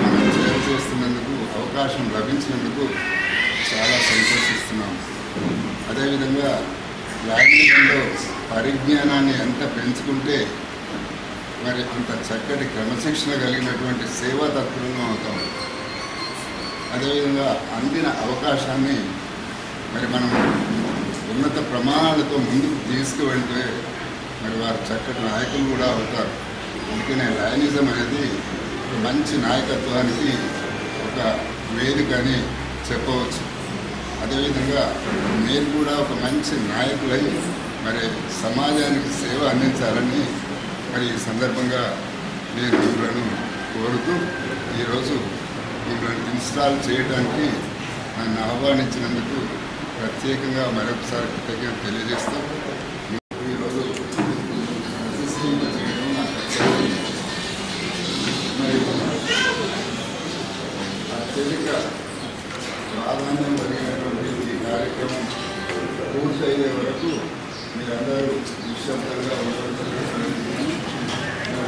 మనం సేవ చేస్తున్నందుకు అవకాశం లభించినందుకు చాలా సంతోషిస్తున్నాము. అదేవిధంగా రాజకీయంలో పరిజ్ఞానాన్ని ఎంత పెంచుకుంటే మరి అంత చక్కటి క్రమశిక్షణ కలిగినటువంటి సేవా తత్పరులను అవుతాం. అదేవిధంగా అందిన అవకాశాన్ని మరి మనం ఉన్నత ప్రమాణాలతో ముందుకు తీసుకువెళ్తే మరి వారు చక్కటి నాయకులు కూడా అవుతారు. అందుకనే లయనిజం అనేది మంచి నాయకత్వానికి ఒక వేదిక అని చెప్పవచ్చు. అదేవిధంగా మీరు కూడా ఒక మంచి నాయకులై మరి సమాజానికి సేవ అందించాలని మరి ఈ సందర్భంగా నేను మిమ్మల్ని కోరుతూ ఈరోజు మిమ్మల్ని ఇన్స్టాల్ చేయడానికి నన్ను ఆహ్వానించినందుకు ప్రత్యేకంగా మరొకసారి కృతజ్ఞత తెలియజేస్తూ ఈరోజు ప్రతిష్ఠింప చేయడం నాకు మరి అత్యధిక ప్రాధాన్యం కలిగినటువంటి ఈ కార్యక్రమం పూర్తయ్యే వరకు మీరందరూ నిశ్శబ్దంగా ఉండడం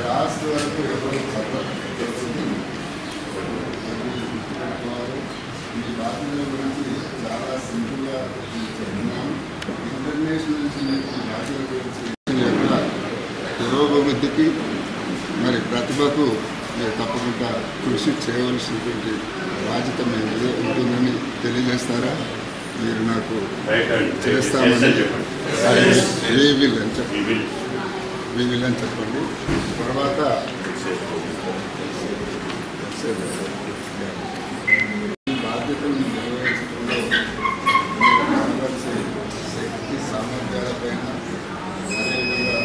లాస్ట్ వరకు ఎవరు చెప్పలేదు. ఈ బాధ్యతల గురించి చాలా సింపుల్గా చెప్తున్నాను. ఇంటర్నేషనల్ నుంచి బాధ్యతల గురించి యొక్క పురోగతికి మరి ప్రతిభకు మీరు తప్పకుండా కృషి చేయవలసినటువంటి బాధ్యత మీ మీద ఉంటుందని తెలియజేస్తారా? మీరు నాకు చేస్తామని వీవిల్ అని చెప్పండి. తర్వాత బాధ్యతలను నిర్వహించడంలో మీరు కావాల్సిన శక్తి సామర్థ్యాలపైన అదేవిధంగా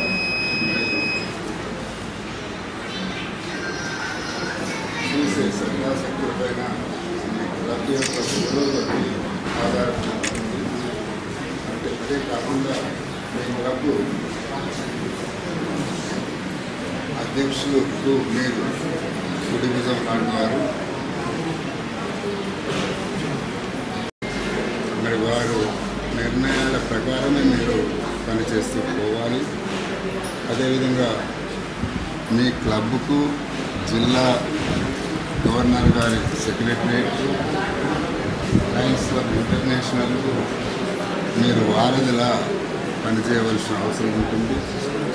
చూసే సత్యాశక్తులపైన మీ క్లబ్ యొక్క పురోగతి ఆధారపడి ఉంటుంది. అంటే అదే కాకుండా మీ క్లబ్ అధ్యక్షులకు మీరు కుటుంబం లాంటివారు. మరి వారు నిర్ణయాల ప్రకారమే మీరు పనిచేస్తూ పోవాలి. అదేవిధంగా మీ క్లబ్కు జిల్లా గవర్నర్ గారి సెక్రటరియట్, లయన్స్ క్లబ్ ఇంటర్నేషనల్కు మీరు వారధిలా పనిచేయవలసిన అవసరం ఉంటుంది.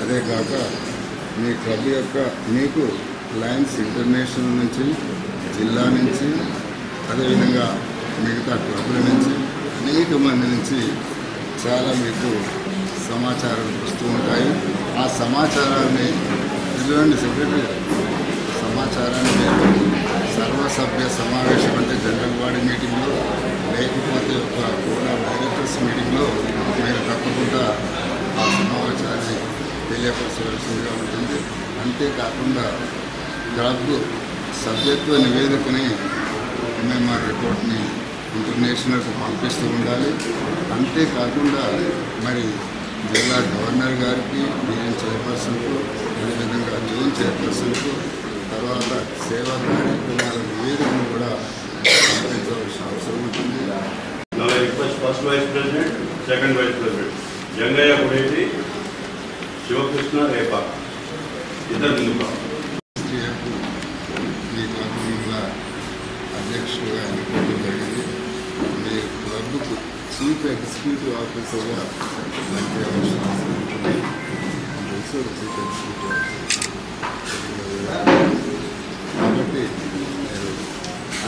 అదే కాక మీ క్లబ్ యొక్క మీకు లయన్స్ ఇంటర్నేషనల్ నుంచి, జిల్లా నుంచి, అదేవిధంగా మిగతా క్లబ్ల నుంచి అనేక మంది నుంచి చాలా మీకు సమాచారాలు వస్తూ ఉంటాయి. ఆ సమాచారాన్ని ఇటువంటి సెక్రటరీ సమాచారాన్ని మీరు సర్వసభ్య సమావేశం అంటే జనరల్ బాడీ మీటింగ్లో లేకపోతే ఒక బోర్డ్ ఆఫ్ డైరెక్టర్స్ మీటింగ్లో మీరు తప్పకుండా ఆ సమావేశాన్ని తెలియపరచవలసిందిగా ఉంటుంది. అంతేకాకుండా క్లబ్ సభ్యత్వ నివేదికని ఎంఎంఆర్ రిపోర్ట్ని ఇంటర్నేషనల్కి పంపిస్తూ ఉండాలి. అంతేకాకుండా మరి జిల్లా గవర్నర్ గారికి, డిఎం చైర్పర్సన్కు, అదేవిధంగా జోన్ చైర్పర్సన్కు, తర్వాత సేవా కార్యక్రమాల నివేదికను కూడా పంపించవలసిన అవసరం ఉంటుంది. First vice president, second vice president Jangaiah Gudeti, Sivakrishna Repa ఇద్దరు ముందుకు మీ క్లబ్గా అధ్యక్షులుగా ఎన్నుకోవడం జరిగింది. మీ క్లబ్కు చీఫ్ ఎగ్జిక్యూటివ్ ఆఫీసర్గా పనిచేయవలసిన అవసరం ఉంటుంది. చీఫ్ ఎగ్జిక్యూటివ్ ఆఫీసర్ కాబట్టి మీరు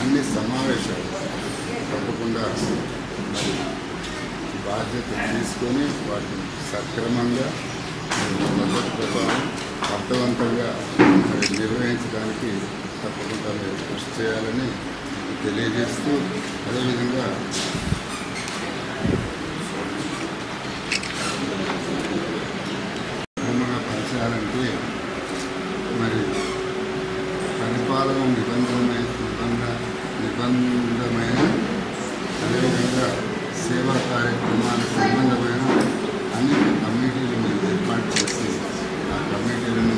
అన్ని సమావేశాలు తప్పకుండా బాధ్యత తీసుకొని వాటిని సక్రమంగా పద్ధతి ప్రకారం అర్థవంతంగా నిర్వహించడానికి తప్పకుండా మీరు కృషి చేయాలని తెలియజేస్తూ, అదేవిధంగా క్రమంగా పనిచేయాలంటే మరి పరిపాలన నిబంధమైన అదేవిధంగా సేవా కార్యక్రమాలకు సంబంధమైన అనేక కమిటీలు మీరు ఏర్పాటు చేసి ఆ కమిటీలను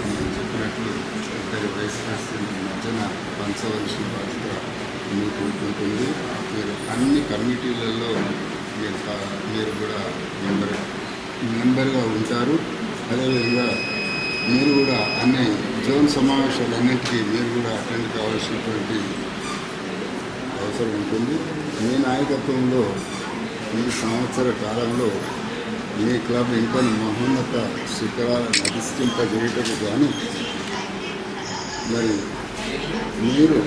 నేను చెప్పినట్లు ఇద్దరి వైస్ ప్రెసిడెంట్ మధ్యన పంచవలసిన బాధ్యత మీకు ఉంటుంది. మీరు అన్ని కమిటీలలో మీరు కూడా మెంబర్గా ఉంటారు. అదేవిధంగా మీరు కూడా అన్ని జోన్ సమావేశాలన్నింటికీ మీరు కూడా అటెండ్ కావాల్సినటువంటి అవసరం ఉంటుంది. మీ నాయకత్వంలో ఈ సంవత్సర కాలంలో మీ క్లబ్ ఇంకా మహోన్నత శిఖరాలను అధిష్టింపజేయటకు గాను మరి మీరు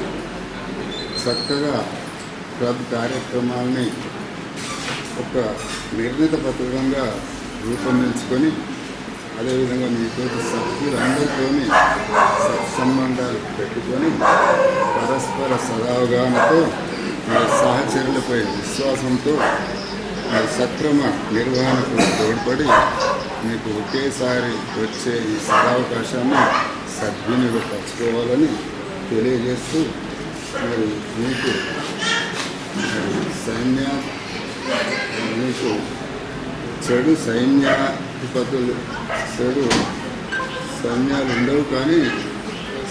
చక్కగా క్లబ్ కార్యక్రమాలని ఒక నిర్ణీత పత్రికంగా రూపొందించుకొని అదేవిధంగా మీతో సభ్యులందరితోని సత్సంబంధాలు పెట్టుకొని పరస్పర సదావగాహనతో మీ సహచరులపై విశ్వాసంతో మీ సక్రమ నిర్వహణకు తోడ్పడి మీకు ఒకేసారి వచ్చే ఈ సదావకాశాన్ని సద్వినియోగపరచుకోవాలని తెలియజేస్తూ మరి మీకు సైన్య మీకు చెడు సైన్యాధిపతులు చెడు సైన్యాలు ఉండవు, కానీ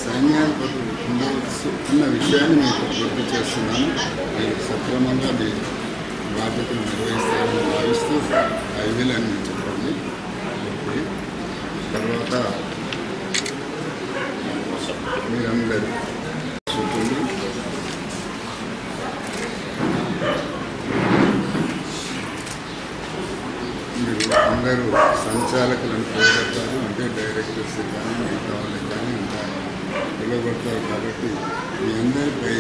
సైన్యాధిపతులు ఉండవచ్చు అన్న విషయాన్ని మీకు గుర్తు చేస్తున్నాను. మీరు సక్రమంగా మీ బాధ్యతలు నిర్వహిస్తారని భావిస్తూ ఐదులని చెప్పండి. తర్వాత మీరందరూ చూడండి. మీరు అందరూ సంచాలకులను పిలవబడతారు, అంటే డైరెక్టర్స్ కానీ మిగతా వాళ్ళకి కానీ పిలవబడతారు. కాబట్టి మీ అందరిపై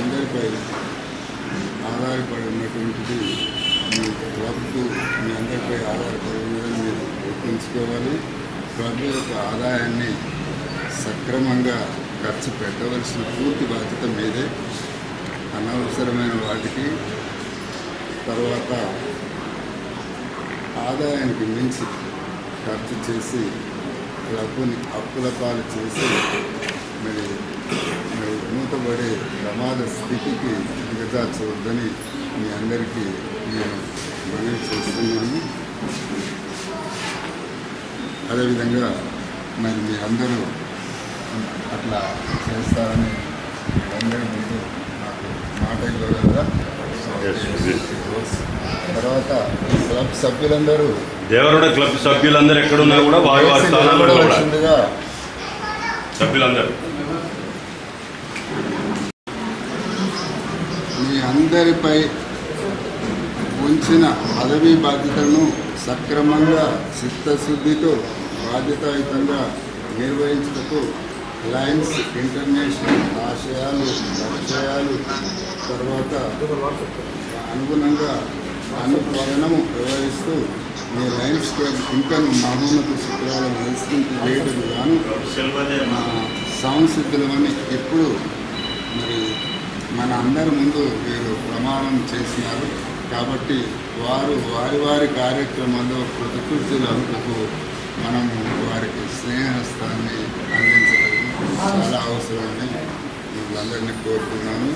అందరిపై ఆధారపడి ఉన్నటువంటిది మీ క్లబ్కు మీ అందరిపై ఆధారపడి ఉన్నదని మీరు గుర్తుంచుకోవాలి. క్లబ్ యొక్క ఆదాయాన్ని సక్రమంగా ఖర్చు పెట్టవలసిన పూర్తి బాధ్యత మీదే. అనవసరమైన వాటికి తర్వాత ఆదాయానికి మించి ఖర్చు చేసి క్లబ్ని అప్పుల పాలు చేసి మరి మూతపడే ప్రమాద స్థితికి దిగజార్చవద్దని మీ అందరికీ నేను మనవి చేస్తున్నాను. అదేవిధంగా మరి మీ అందరూ అట్లా చేస్తారని మీరందరి ముందు నాకు మాట ఇవ్వగలరా? తర్వాత క్లబ్ సభ్యులందరూ దేవరుడ క్లబ్ సభ్యులందరూ ఎక్కడున్నా కూడా వారి వారి స్థానాల్లో వచ్చిందిగా సభ్యులందరూ మీ అందరిపై ఉంచిన పదవీ బాధ్యతలను సక్రమంగా చిత్తశుద్ధితో బాధ్యతాయుతంగా నిర్వహించుటకు లయన్స్ ఇంటర్నేషనల్ ఆశయాలు లక్ష్యాలు తర్వాత అనుగుణంగా అనుపాలనము వ్యవహరిస్తూ మీ లయన్స్ క్లబ్ ఇంకా మహోన్నత శిఖరాలను అనుసరించి వేయటకు గాను సంసిద్ధులమని ఎప్పుడు మరి మన అందరి ముందు వీరు ప్రమాణం చేసినారు. కాబట్టి వారి వారి కార్యక్రమాల్లో ప్రతికృతులకు మనము వారికి స్నేహస్థాన్ని అందించడం చాలా అవసరమని మిమ్మల్ని కోరుతున్నాను.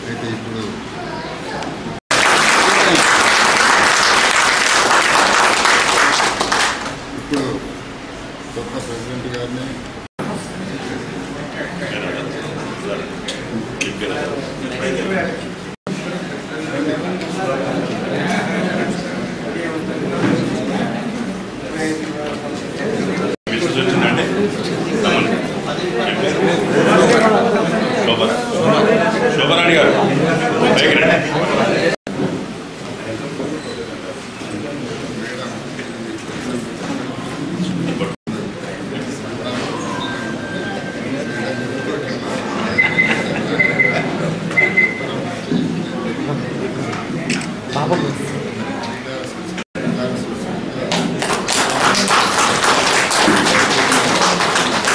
అయితే ఇప్పుడు కొత్త ప్రెసిడెంట్ గారిని శోభరాణి గారు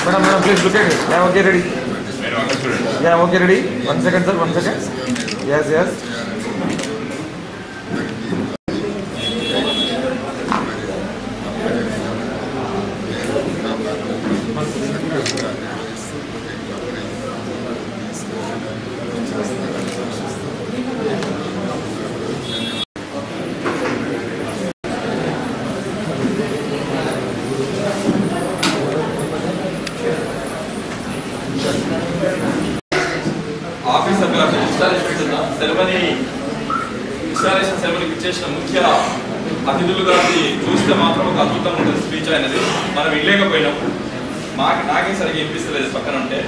Madam, please look at it. Yeah, okay, ready. Yeah, okay, ready. 1 second, sir. 1 second. Yes, yes. Installation సెలవులకు ఇచ్చేసిన ముఖ్య అతిథులుగా చూస్తే మాత్రం ఒక అద్భుతంగా ఉంటుంది స్పీచ్ అనేది. మనం వినలేకపోయినాం, నాకే సరిగ్గా వినిపిస్తలేదు పక్కన ఉంటే.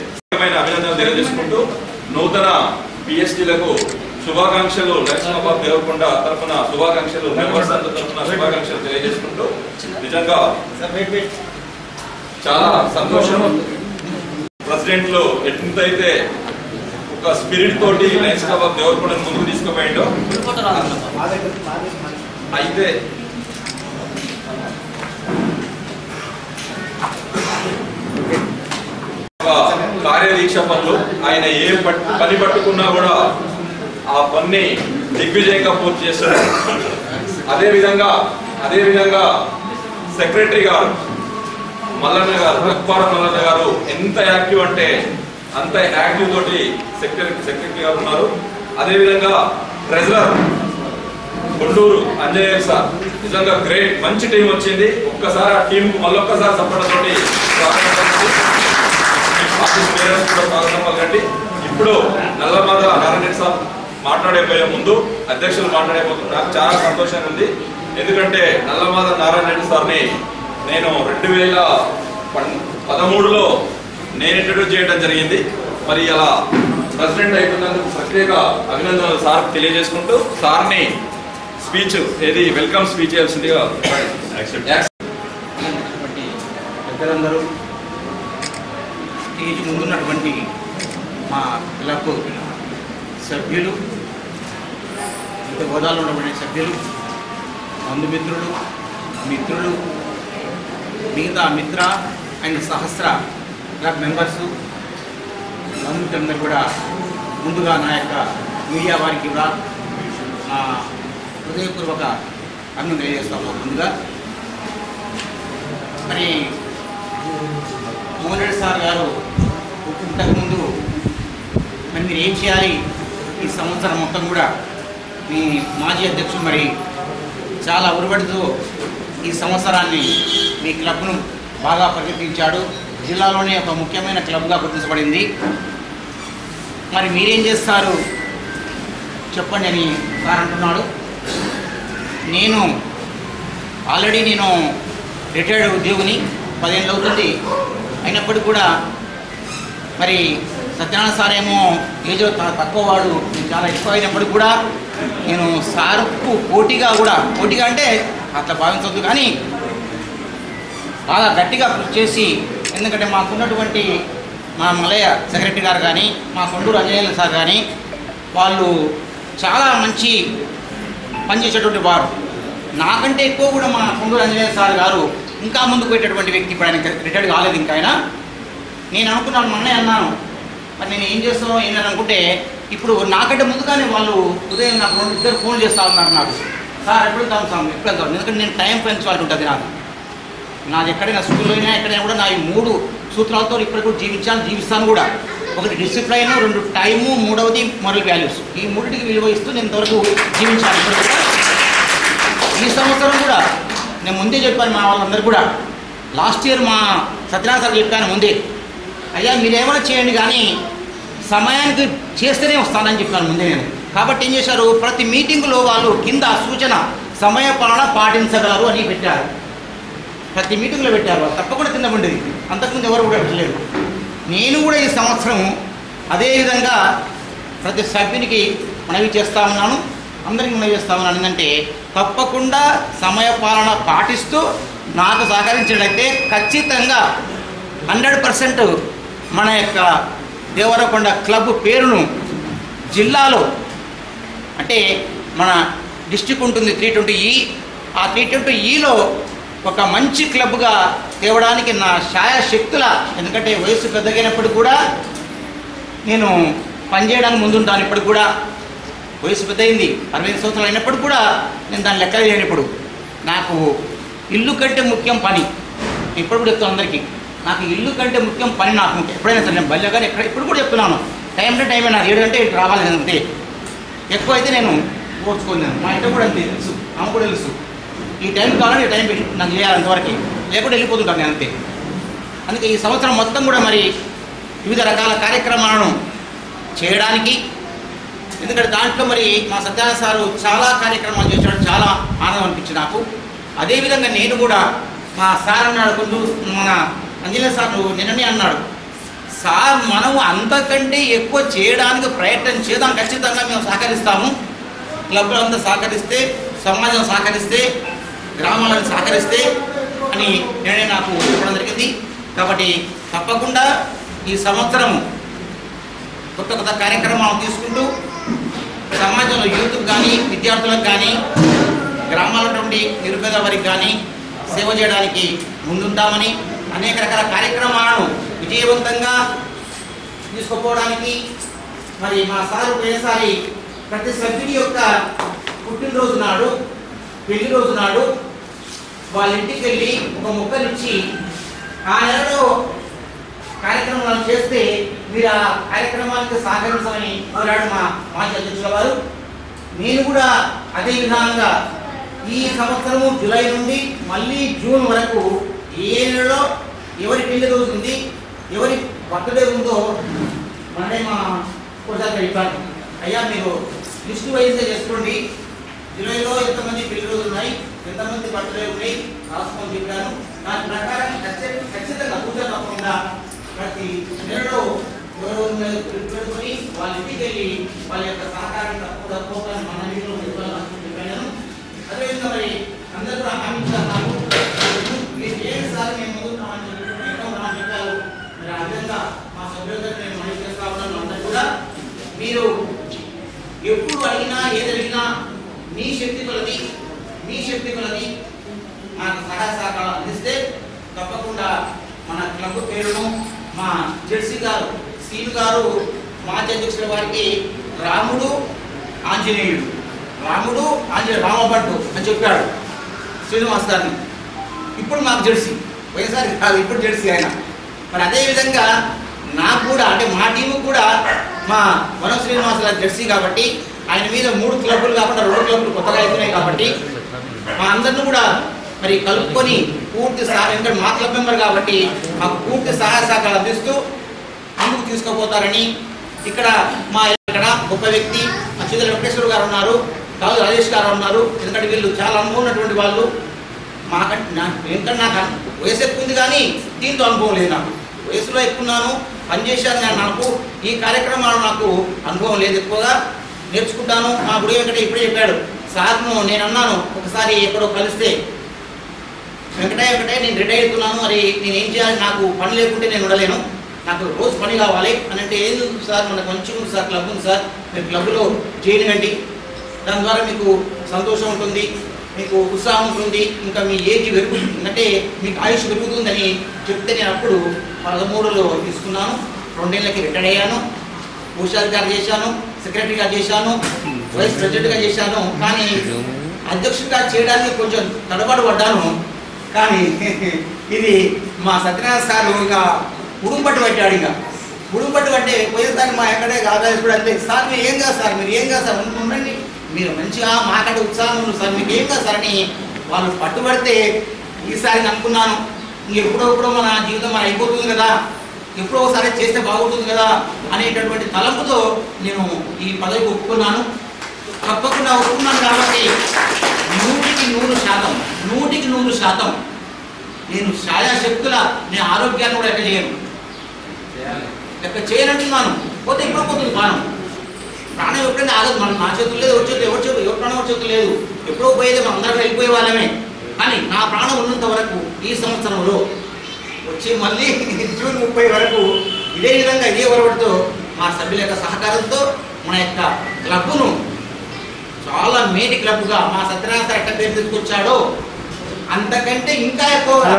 అభినందనలు తెలియజేసుకుంటూ నూతన పిహెచ్డీలకు శుభాకాంక్షలు లక్ష్మాబాద్ దేవరకొండ తరఫున శుభాకాంక్షలు, మెంబర్స్ అందరి తరఫున శుభాకాంక్షలు తెలియజేసుకుంటూ నిజంగా చాలా సంతోషం. ప్రెసిడెంట్ లో ఎంతైతే ఒక స్పిరిట్ తోటి లయన్స్ క్లబ్ ఆఫ్ దేవరకొండను ముందుకు తీసుకుపోయిండో అయితే కార్యదీక్ష పనులు ఆయన ఏ పని పట్టుకున్నా కూడా ఆ పని దిగ్విజయంగా పూర్తి చేస్తారు. అదేవిధంగా సెక్రటరీ గారు మల్లన్న గారు, రక్పాడ మల్లన్న గారు ఎంత యాక్టివ్ అంటే అంత యాక్టివ్ తోటి సెక్రటరీ గారు ఉన్నారు. అదేవిధంగా ట్రెజరర్ గుంటూరు అంజయ్య సార్, నిజంగా గ్రేట్, మంచి టీం వచ్చింది. ఒక్కసారి ఆ టీంకు మళ్ళొక్కసారి సపోర్ట్ తోటి స్వాగతం పలకండి. ఇప్పుడు నల్లమాద నారాయణ సార్ మాట్లాడేపోయే ముందు అధ్యక్షులు మాట్లాడేపోతుంది. నాకు చాలా సంతోషంగా ఉంది. ఎందుకంటే నల్లమాద నారాయణ రెడ్డి సార్ని నేను 2013లో నేను ఇంట్రడ్యూస్ చేయడం జరిగింది. మరి అలా ప్రెసిడెంట్ అయిపోయినందుకు ప్రత్యేక అభినందనలు సార్ తెలియజేసుకుంటూ సార్ని స్పీచ్ వెల్కమ్ స్పీచ్ చేయాల్సిందిగా పెద్దలందరూ, స్టేజ్ ముందున్నటువంటి మా క్లబ్ సభ్యులు, ఇంత హోదాలో ఉన్నటువంటి సభ్యులు, బంధుమిత్రులు, మిత్రులు, మిగతా మిత్ర అండ్ సహస్ర క్లబ్ మెంబర్సు, బంధుమిత్రులందరూ కూడా ముందుగా నా యొక్క మీడియా వారికి కూడా నా హృదయపూర్వక అభినందన తెలియజేస్తాము. ముందుగా మరి మోహన్ రెడ్డి సార్ గారు ఇంతకుముందు మరి మీరు ఏం చేయాలి ఈ సంవత్సరం మొత్తం కూడా మీ మాజీ అధ్యక్షుడు మరి చాలా ఉరుబడితో ఈ సంవత్సరాన్ని మీ క్లబ్ను బాగా ప్రకటించాడు. జిల్లాలోనే ఒక ముఖ్యమైన క్లబ్గా గుర్తించబడింది. మరి మీరేం చేస్తారు చెప్పండి అని సార్ అంటున్నాడు. నేను ఆల్రెడీ రిటైర్డ్ ఉద్యోగిని, 10 ఏళ్ళు అవుతుంది. అయినప్పటికీ కూడా మరి సత్యనారాయణ సార్ ఏమో ఏజో తక్కువ వాడు, నేను చాలా ఎక్కువ అయినప్పటికీ కూడా నేను సార్కు పోటీగా అంటే అట్లా భావించవద్దు, కానీ బాగా గట్టిగా కృషి చేసి, ఎందుకంటే మాకున్నటువంటి మా మలయ సెక్రటరీ గారు కానీ, మా కొండూరు అంజనేయులు సార్ కానీ, వాళ్ళు చాలా మంచి పనిచేసేటువంటి వారు. నాకంటే ఎక్కువ కూడా మా కొండూరు అంజనేయ సార్ గారు ఇంకా ముందుకు పెట్టేటువంటి వ్యక్తి. ఇప్పుడు ఆయన రిటైర్డ్ కాలేదు ఇంకా ఆయన. నేను అనుకున్నాను, మొన్నే అన్నాను, మరి నేను ఏం చేస్తానో ఏంటని అనుకుంటే, ఇప్పుడు నాకంటే ముందుగానే వాళ్ళు ఉదయం నాకు 2 ఫోన్లు చేస్తూ ఉన్నారు నాకు, సార్ ఎప్పుడు వెళ్తాం సార్ ఎప్పుడు వెళ్తాం. ఎందుకంటే నేను టైం పంచువాలిటీ ఉంటుంది నాది ఎక్కడైనా స్కూల్లో అయినా ఎక్కడైనా కూడా నా ఈ 3 సూత్రాలతో ఇప్పటికి కూడా జీవిస్తాను కూడా. ఒకటి డిసిప్లైన్, 2 టైము, 3వది మొరల్ వాల్యూస్. ఈ 3టికి విలువ ఇస్తూ నేను ఇంతవరకు జీవించాను. ఈ సంవత్సరం కూడా నేను ముందే చెప్పాను మా వాళ్ళందరూ కూడా. లాస్ట్ ఇయర్ మా సత్యనారాయణ సార్ చెప్పాను ముందే, అయ్యా మీరేమైనా చేయండి కానీ సమయానికి చేస్తేనే వస్తానని చెప్పాను ముందే నేను. కాబట్టి ఏం చేశారు, ప్రతి మీటింగులో వాళ్ళు కింద సూచన సమయ పాలన పాటించగలరు అని పెట్టారు. ప్రతి మీటింగ్లో పెట్టారు. వాళ్ళు తప్పకుండా కింద ఉండేది, అంతకుముందు ఎవరు కూడా పెట్టలేదు. నేను కూడా ఈ సంవత్సరం అదేవిధంగా ప్రతి సభ్యునికి మనవి చేస్తూ ఉన్నాను, అందరికీ మనవి చేస్తూ ఉన్నాను. ఏంటంటే తప్పకుండా సమయ పాలన పాటిస్తూ నాకు సహకరించినట్లయితే ఖచ్చితంగా 100% మన యొక్క దేవరకొండ క్లబ్ పేరును జిల్లాలో, అంటే మన డిస్ట్రిక్ట్ ఉంటుంది 320E, ఆ 320Eలో ఒక మంచి క్లబ్గా తేవడానికి నా శాయశక్తుల, ఎందుకంటే వయసు పెద్దగైనప్పుడు కూడా నేను పనిచేయడానికి ముందుంటాను. ఇప్పుడు కూడా వయసు పెద్ద అయింది, 65 సంవత్సరాలు అయినప్పుడు కూడా నేను దాన్ని లెక్క చేయనప్పుడు నాకు ఇల్లు కంటే ముఖ్యం పని. ఇప్పుడు కూడా చెప్తాను అందరికీ, నాకు ఇల్లు కంటే ముఖ్యం పని. నాకు ఎప్పుడైనా సరే నేను బయట కానీ ఇప్పుడు కూడా చెప్తున్నాను, టైం అంటే టైమే, నాకు 7 గంటలు రావాలి అంతే. ఎక్కువ అయితే నేను ఓర్చుకోలేను. మా ఇంట్లో కూడా అంతే తెలుసు, ఆమె కూడా తెలుసు. ఈ టైం కావాలని ఈ టైం పెట్టి నాకు చేయాలంతవరకు, లేకుంటే వెళ్ళిపోతుంటాను నేను అంతే. అందుకే ఈ సంవత్సరం మొత్తం కూడా మరి వివిధ రకాల కార్యక్రమాలను చేయడానికి, ఎందుకంటే దాంట్లో మరి మా సత్యనారాయణ సారు చాలా కార్యక్రమాలు చేసాడు, చాలా ఆనందం అనిపించింది నాకు. అదేవిధంగా నేను కూడా మా సార్ అన్నాడు, కొంచెం మన అంజనేయ సార్ నిన్ననే అన్నాడు, సార్ మనం అంతకంటే ఎక్కువ చేయడానికి ప్రయత్నం చేద్దాం, ఖచ్చితంగా మేము సహకరిస్తాము. క్లబ్లో అంతా సహకరిస్తే, సమాజం సహకరిస్తే, గ్రామాలను సహకరిస్తే అని నేనే నాకు చెప్పడం జరిగింది. కాబట్టి తప్పకుండా ఈ సంవత్సరం కొత్త కార్యక్రమాలు తీసుకుంటూ సమాజంలో యూత్కు కానీ, విద్యార్థులకు కానీ, గ్రామాల నుండి నిరుపేద వారికి కానీ సేవ చేయడానికి ముందుంటామని, అనేక రకాల కార్యక్రమాలను విజయవంతంగా తీసుకుపోవడానికి మరి మా సారు పోయేసారి ప్రతి సభ్యుడి యొక్క పుట్టినరోజు నాడు, పెళ్లి రోజు నాడు వాళ్ళ ఇంటికి వెళ్ళి ఒక మొక్కనిచ్చి ఆ నెలలో కార్యక్రమాలు చేస్తే మీరు ఆ కార్యక్రమానికి సహకరించమని కోరాడు మా మాజీ అధ్యక్షుల వారు. నేను కూడా అదే విధానంగా ఈ సంవత్సరము జూలై నుండి మళ్ళీ జూన్ వరకు ఏ నెలలో ఎవరి పెళ్లి రోజు ఉంది, ఎవరి బర్త్డే ఉందో మనమే మా ఒకసారి చెప్పాను. అయ్యా మీరు లిస్టు వైజ్గా చేసుకోండి, జూలైలో ఎంతమంది పెళ్లి రోజులు ఉన్నాయి, ఎంతమంది బర్త్డే ఉన్నాయి రాసుకోమని చెప్పాను. దాని ప్రకారం ఖచ్చితంగా పూజ తప్పకుండా ప్రతి నెలలో పెట్టుకొని వాళ్ళ ఇంటికి వెళ్ళి వాళ్ళ యొక్క సహకారం తప్పకుండా మన ఇంట్లో చెప్పాను. అదేవిధంగా మరి అందరూ కూడా హామీంచారు, మీరు ఏడు సార్లు మేము ముందుకున్నామని చెప్పారు. మరి ఆ విధంగా మా సభ్యులతో నేను మళ్ళీ చేస్తా ఉన్నాను. అందరూ కూడా మీరు ఎప్పుడు అడిగినా ఏది అడిగినా మీ శక్తి కొలది నాకు సహాయ సహకారం అందిస్తే తప్పకుండా మన క్లబ్ పేరును మా జెర్సీ గారు సీను గారు మాజీ అధ్యక్షుల వారికి రాముడు ఆంజనేయుడు రామభట్టు అని చెప్పాడు శ్రీనివాస్ గారిని. ఇప్పుడు మాకు జెర్సీ, వైఎస్ఆర్ కాదు ఇప్పుడు జెర్సీ ఆయన. మరి అదేవిధంగా నాకు కూడా అంటే మా టీము కూడా మా వనం శ్రీనివాస్ గారి జెర్సీ కాబట్టి ఆయన మీద 3 క్లబ్బులు కాకుండా 2 క్లబ్బులు కొత్తగా అవుతున్నాయి కాబట్టి మా అందరిని కూడా మరి కలుపుకొని పూర్తి ఎందుకంటే మా క్లబ్ మెంబర్ కాబట్టి మాకు పూర్తి సహాయ సహకారాలు అందిస్తూ ముందుకు తీసుకుపోతారని ఇక్కడ గొప్ప వ్యక్తి చిదల వెంకటేశ్వర గారు ఉన్నారు, కాదు రాజేష్ గారు ఉన్నారు. ఎందుకంటే వీళ్ళు చాలా అనుభవం ఉన్నటువంటి వాళ్ళు. ఎందుకంటే నాకు వయసు ఎక్కువ ఉంది కానీ దీంతో అనుభవం లేదు. నాకు వయసులో ఎక్కున్నాను, పనిచేశాను కానీ నాకు ఈ కార్యక్రమాలు నాకు అనుభవం లేదు. ఎక్కువగా నేర్చుకుంటాను. మా గుడి వెంకట ఇప్పుడే చెప్పాడు సార్ను, నేను అన్నాను ఒకసారి ఎక్కడో కలిస్తే వెంకటయ్య నేను రిటైర్ అవుతున్నాను, మరి నేను ఏం చేయాలి, నాకు పని లేకుంటే నేను ఉండలేను, నాకు రోజు పని కావాలి అని అంటే ఏంది సార్ మనకు మంచిగా ఉంది సార్, క్లబ్ ఉంది సార్, మీరు క్లబ్లో చేయనివ్వండి, దాని ద్వారా మీకు సంతోషం ఉంటుంది, మీకు ఉత్సాహం ఉంటుంది, ఇంకా మీ ఏజ్ పెరుగుతుంది అంటే మీకు ఆయుష్ పెరుగుతుందని చెప్తే నేను అప్పుడు 13లో తీసుకున్నాను. 2 ఏళ్ళకి రిటైర్ అయ్యాను. కోశాధికారి చేశాను, సెక్రటరీగా చేశాను, వైస్ ప్రెసిడెంట్గా చేశాను. కానీ అధ్యక్షుడిగా చేయడానికి కొంచెం తడబడి పడ్డాను. కానీ ఇది మా సత్యనారాయణ సార్ ఇంకా ఉడుంపట్టు పట్టాడు. ఇంకా ఉడుంపట్టు పట్టే పోయేదాన్ని మా ఎక్కడే కాదు అంటే సార్ మీరు ఏం కాదు సార్, మీరు ఏం కాదు సార్ ఉండండి, మీరు మంచిగా మాకంటే ఉత్సాహం ఉంది సార్, మీకు ఏం కాదు సార్ అని వాళ్ళు పట్టుబడితే ఈసారి అనుకున్నాను ఎప్పుడో మన జీవితం మన అయిపోతుంది కదా, ఎప్పుడో ఒకసారి చేస్తే బాగుంటుంది కదా అనేటటువంటి తలంపుతో నేను ఈ పదవికి ఒప్పుకున్నాను. తప్పకుండా ఒప్పుకున్నాను కాబట్టి 100% నేను ఛాయాశక్తుల నేను ఆరోగ్యాన్ని కూడా ఎక్కడ చేయనంటున్నాను. పోతే ఎప్పుడో పోతుంది ప్రాణం ఎప్పుడైనా ఆగదు. మనం నా చేతులు లేదు, ఎవరి ప్రాణం చేతులు లేదు, ఎప్పుడో పోయేది మనం అందరం వెళ్ళిపోయే వాళ్ళమే. కానీ నా ప్రాణం ఉన్నంత వరకు ఈ సంవత్సరంలో వచ్చి మళ్ళీ జూన్ 30 వరకు ఇదే విధంగా ఇదే వరవడితో మా సభ్యుల యొక్క సహకారంతో మన యొక్క క్లబ్ను చాలా మేటి క్లబ్గా మా సత్యనారాయణ సార్ ఎట్లా పేరు తీసుకొచ్చాడో అంతకంటే ఇంకా ఎక్కువగా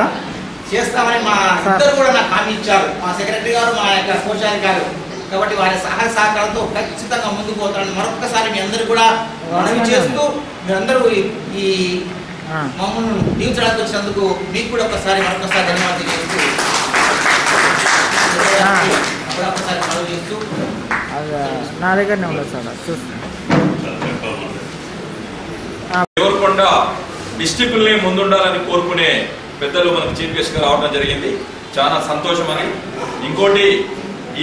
చేస్తామని మా ఇద్దరు కూడా నాకు హామీ ఇచ్చారు, మా సెక్రటరీ గారు, మా యొక్క కోశాధికారి. కాబట్టి వారి సహాయ సహకారంతో ఖచ్చితంగా ముందుకు పోతారని మరొకసారి మీ అందరూ కూడా మనవి చేస్తూ మీరందరూ ఈ మమ్మల్ని దీవించడానికి వచ్చినందుకు మీకు కూడా మరొకసారి ధన్యవాదాలు చేస్తూ మనవి చేస్తూ నా దగ్గరనే ఉండదు సార్ చూస్తాను. దేవరకొండ డిస్టిక్ని ముందుండాలని కోరుకునే పెద్దలు మనకు చీఫ్ గెస్ట్గా రావడం జరిగింది, చాలా సంతోషం అని. ఇంకోటి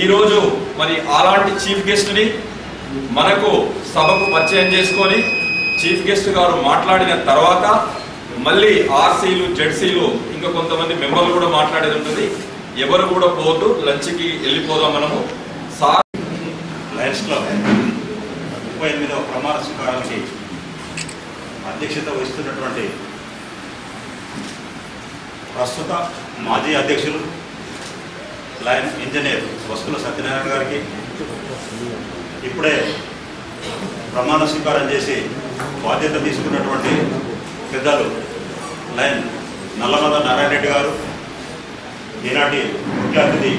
ఈరోజు మరి అలాంటి చీఫ్ గెస్ట్ని మనకు సభకు పరిచయం చేసుకొని చీఫ్ గెస్ట్ గారు మాట్లాడిన తర్వాత మళ్ళీ ఆర్సీలు జెడ్సీలు ఇంకా కొంతమంది మెంబర్లు కూడా మాట్లాడేది ఉంటుంది. ఎవరు కూడా పోతూ లంచ్కి వెళ్ళిపోదాం మనము. సార్ లయన్స్ క్లబ్ 38వ ప్రమాణ స్వీకారానికి అధ్యక్షత వహిస్తున్నటువంటి ప్రస్తుత మాజీ అధ్యక్షులు లయన్ ఇంజనీర్ వస్తుల సత్యనారాయణ గారికి, ఇప్పుడే ప్రమాణ స్వీకారం చేసి బాధ్యత తీసుకున్నటువంటి పెద్దలు లయన్ నల్లమద నారాయణ రెడ్డి గారు, ఈనాటి ముఖ్య అతిథి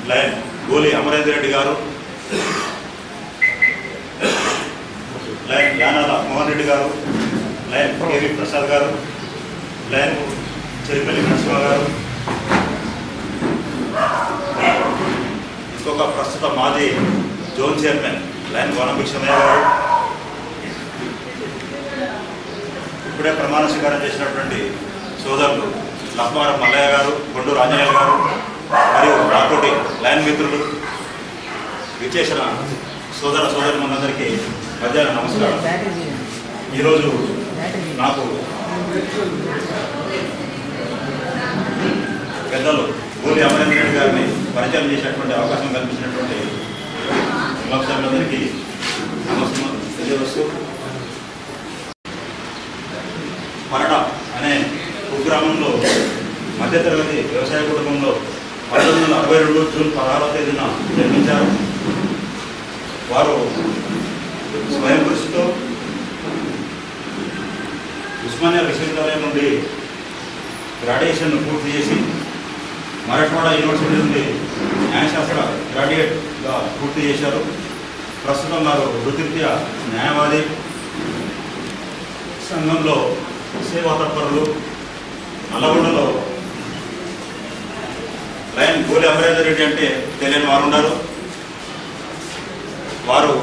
లయన్ గోలి అమరేంద్ర రెడ్డి గారు, లయన్ యానాల మోహన్ రెడ్డి గారు, లయన్ కేవీ ప్రసాద్ గారు, లయన్ చెరిపల్లి నరసింహ గారు, ఇంకొక ప్రస్తుత మాజీ జోన్ చైర్మన్ లైన్ వనభిక్షమయ్య గారు, ఇప్పుడే ప్రమాణ స్వీకారం చేసినటువంటి సోదరులు లక్మారం మల్లయ్య గారు, కొండూరు ఆంజనేయులు గారు మరియు నాతోటి లైన్ మిత్రులు, విచ్చేసిన సోదర సోదరి మనందరికీ మధ్యాహ్నం నమస్కారం. ఈరోజు నాకు పెద్దలు గోలి అమరేంద్ర రెడ్డి గారిని పరిచయం చేసేటువంటి అవకాశం కల్పించినటువంటి సభ్యులందరికీ నమస్కారం తెలియవస్తూ, మరణ అనే కుగ్రామంలో మధ్యతరగతి వ్యవసాయ కుటుంబంలో 1962 జూన్ 16వ తేదీన జన్మించారు. వారు స్వయం కృషితో ఉస్మానియా విశ్వవిద్యాలయం నుండి గ్రాడ్యుయేషన్ పూర్తి చేసి మరాఠవాడ యూనివర్సిటీ నుండి న్యాయశాస్త్ర గ్రాడ్యుయేట్గా పూర్తి చేశారు. ప్రస్తుతం వారు వృత్తిరీత్యా న్యాయవాది, సంఘంలో సేవా తత్పరులు. నల్లగొండలో లైన్ గోలి అమరేందర్ రెడ్డి అంటే తెలియని వారు ఉన్నారు. వారు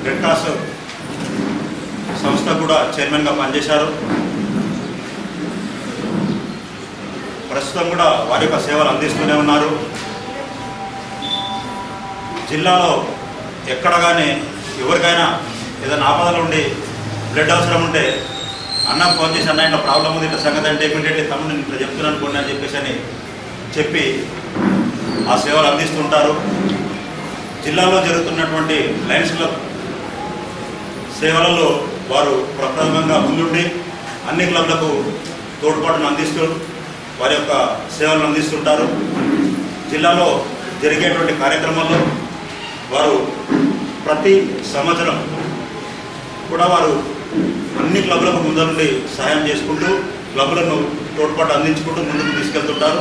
రెడ్ క్రాస్ సంస్థ కూడా చైర్మన్గా పనిచేశారు. ప్రస్తుతం కూడా వారి యొక్క సేవలు అందిస్తూనే ఉన్నారు. జిల్లాలో ఎక్కడ కానీ ఎవరికైనా ఏదైనా ఆపదలు ఉండి బ్లడ్ అవసరం ఉంటే అన్నకు ఫోన్ చేసి అన్న ఇట్లా ప్రాబ్లం ఉంది, ఇట్లా సంగతి అంటే ఇమీడియట్లీ తమ్ముడు నేను ఇట్లా చెప్తున్నాను కొన్ని అని చెప్పి ఆ సేవలు అందిస్తుంటారు. జిల్లాలో జరుగుతున్నటువంటి లయన్స్ క్లబ్ సేవలలో వారు ప్రప్రథమంగా ముందుండి అన్ని క్లబ్లకు తోడ్పాటును అందిస్తూ వారి యొక్క సేవలను అందిస్తుంటారు. జిల్లాలో జరిగేటువంటి కార్యక్రమాల్లో వారు ప్రతి సంవత్సరం కూడా వారు అన్ని క్లబ్లకు ముందరుండి సహాయం చేసుకుంటూ క్లబ్లను తోడ్పాటు అందించుకుంటూ ముందుకు తీసుకెళ్తుంటారు.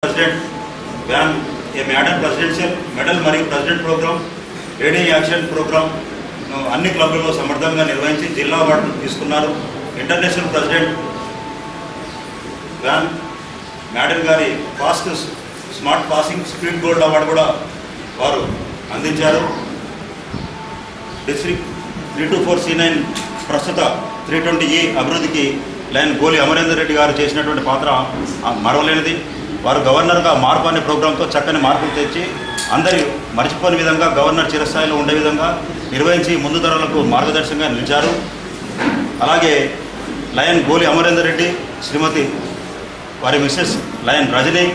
President van a medal presidential medal మరియు president program, radio action program అన్ని క్లబ్లలో సమర్థంగా నిర్వహించి జిల్లా అవార్డు తీసుకున్నారు. ఇంటర్నేషనల్ ప్రెసిడెంట్ వ్యాన్ మేడల్ గారి fast smart passing speed gold award కూడా వారు అందించారు. డిస్ట్రిక్ట్ 324C9 ప్రస్తుత 320E అభివృద్ధికి లైన్ గోలి అమరేందర్ రెడ్డి గారు చేసినటువంటి పాత్ర మరవలేనిది. వారు గవర్నర్గా మార్పు అనే ప్రోగ్రాంతో చక్కని మార్పులు తెచ్చి అందరూ మర్చిపోని విధంగా గవర్నర్ చిరస్థాయిలో ఉండే విధంగా నిర్వహించి ముందు తరాలకు మార్గదర్శకంగా నిలిచారు. అలాగే లయన్ గోలి అమరేందర్ రెడ్డి శ్రీమతి వారి మిస్సెస్ లయన్ రజనీ,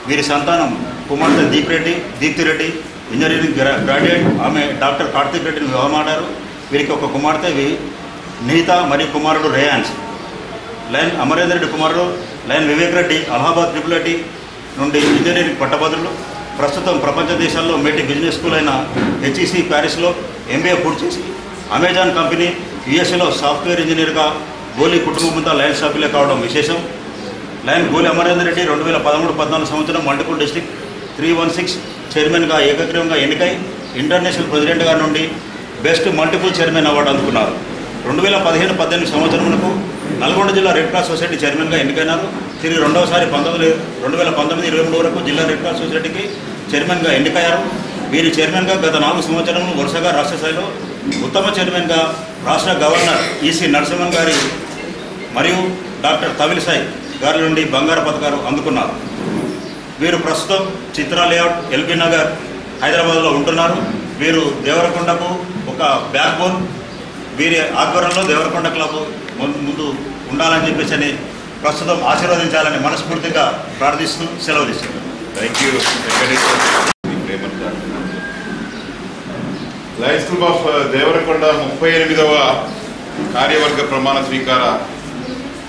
వీరి సంతానం కుమార్తె దీప్తిరెడ్డి ఇంజనీరింగ్ గ్రాడ్యుయేట్. ఆమె డాక్టర్ కార్తిక్ రెడ్డిని వివాహమాడారు. వీరికి ఒక కుమార్తె నీత మరియు కుమారుడు రేయాన్స్. లయన్ అమరేందర్ రెడ్డి కుమారుడు లయన్ వివేక్ రెడ్డి అలహాబాద్ ట్రిపుల్ నుండి ఇంజనీరింగ్ పట్టభద్రులు. ప్రస్తుతం ప్రపంచ దేశాల్లో మేటి బిజినెస్ స్కూల్ అయిన HEC ప్యారిస్లో MBA పూర్తి చేసి అమెజాన్ కంపెనీ USAలో సాఫ్ట్వేర్ ఇంజనీర్గా గోలి కుటుంబంతో లయన్ సభ్యులే కావడం విశేషం. లయన్ గోలి అమరేందర్ రెడ్డి 2013-14 సంవత్సరం మల్టిపుల్ డిస్ట్రిక్ట్ 316 చైర్మన్గా ఏకగ్రీవంగా ఎన్నికై ఇంటర్నేషనల్ ప్రెసిడెంట్గా నుండి బెస్ట్ మల్టిపుల్ చైర్మన్ అవార్డు అందుకున్నారు. 2015-18 సంవత్సరములకు నల్గొండ జిల్లా రెడ్ క్రాస్ సొసైటీ చైర్మన్గా ఎన్నికైనారు. తిరిగి రెండవసారి 2019-23 వరకు జిల్లా రెడ్ క్రాస్ సొసైటీకి చైర్మన్గా ఎన్నికయ్యారు. వీరి చైర్మన్గా గత 4 సంవత్సరములు వరుసగా రాష్ట్ర స్థాయిలో ఉత్తమ చైర్మన్గా రాష్ట్ర గవర్నర్ EC నరసింహన్ గారి మరియు డాక్టర్ తమిళిసాయి గారి నుండి బంగారు పథకాలు అందుకున్నారు. వీరు ప్రస్తుతం చిత్రా లేఅవుట్ LB నగర్ హైదరాబాద్లో ఉంటున్నారు. వీరు దేవరకొండకు ఒక బ్యాక్ బోన్. వీరి ఆధ్వర్యంలో దేవరకొండ క్లబ్ ముందు ఉండాలని చెప్పేసి ప్రస్తుతం ఆశీర్వదించాలని మనస్ఫూర్తిగా ప్రార్థిస్తూ సెలవు తీసుకున్నాను. Thank you. Lions club of Devarakonda 38వ కార్యవర్గ ప్రమాణ స్వీకార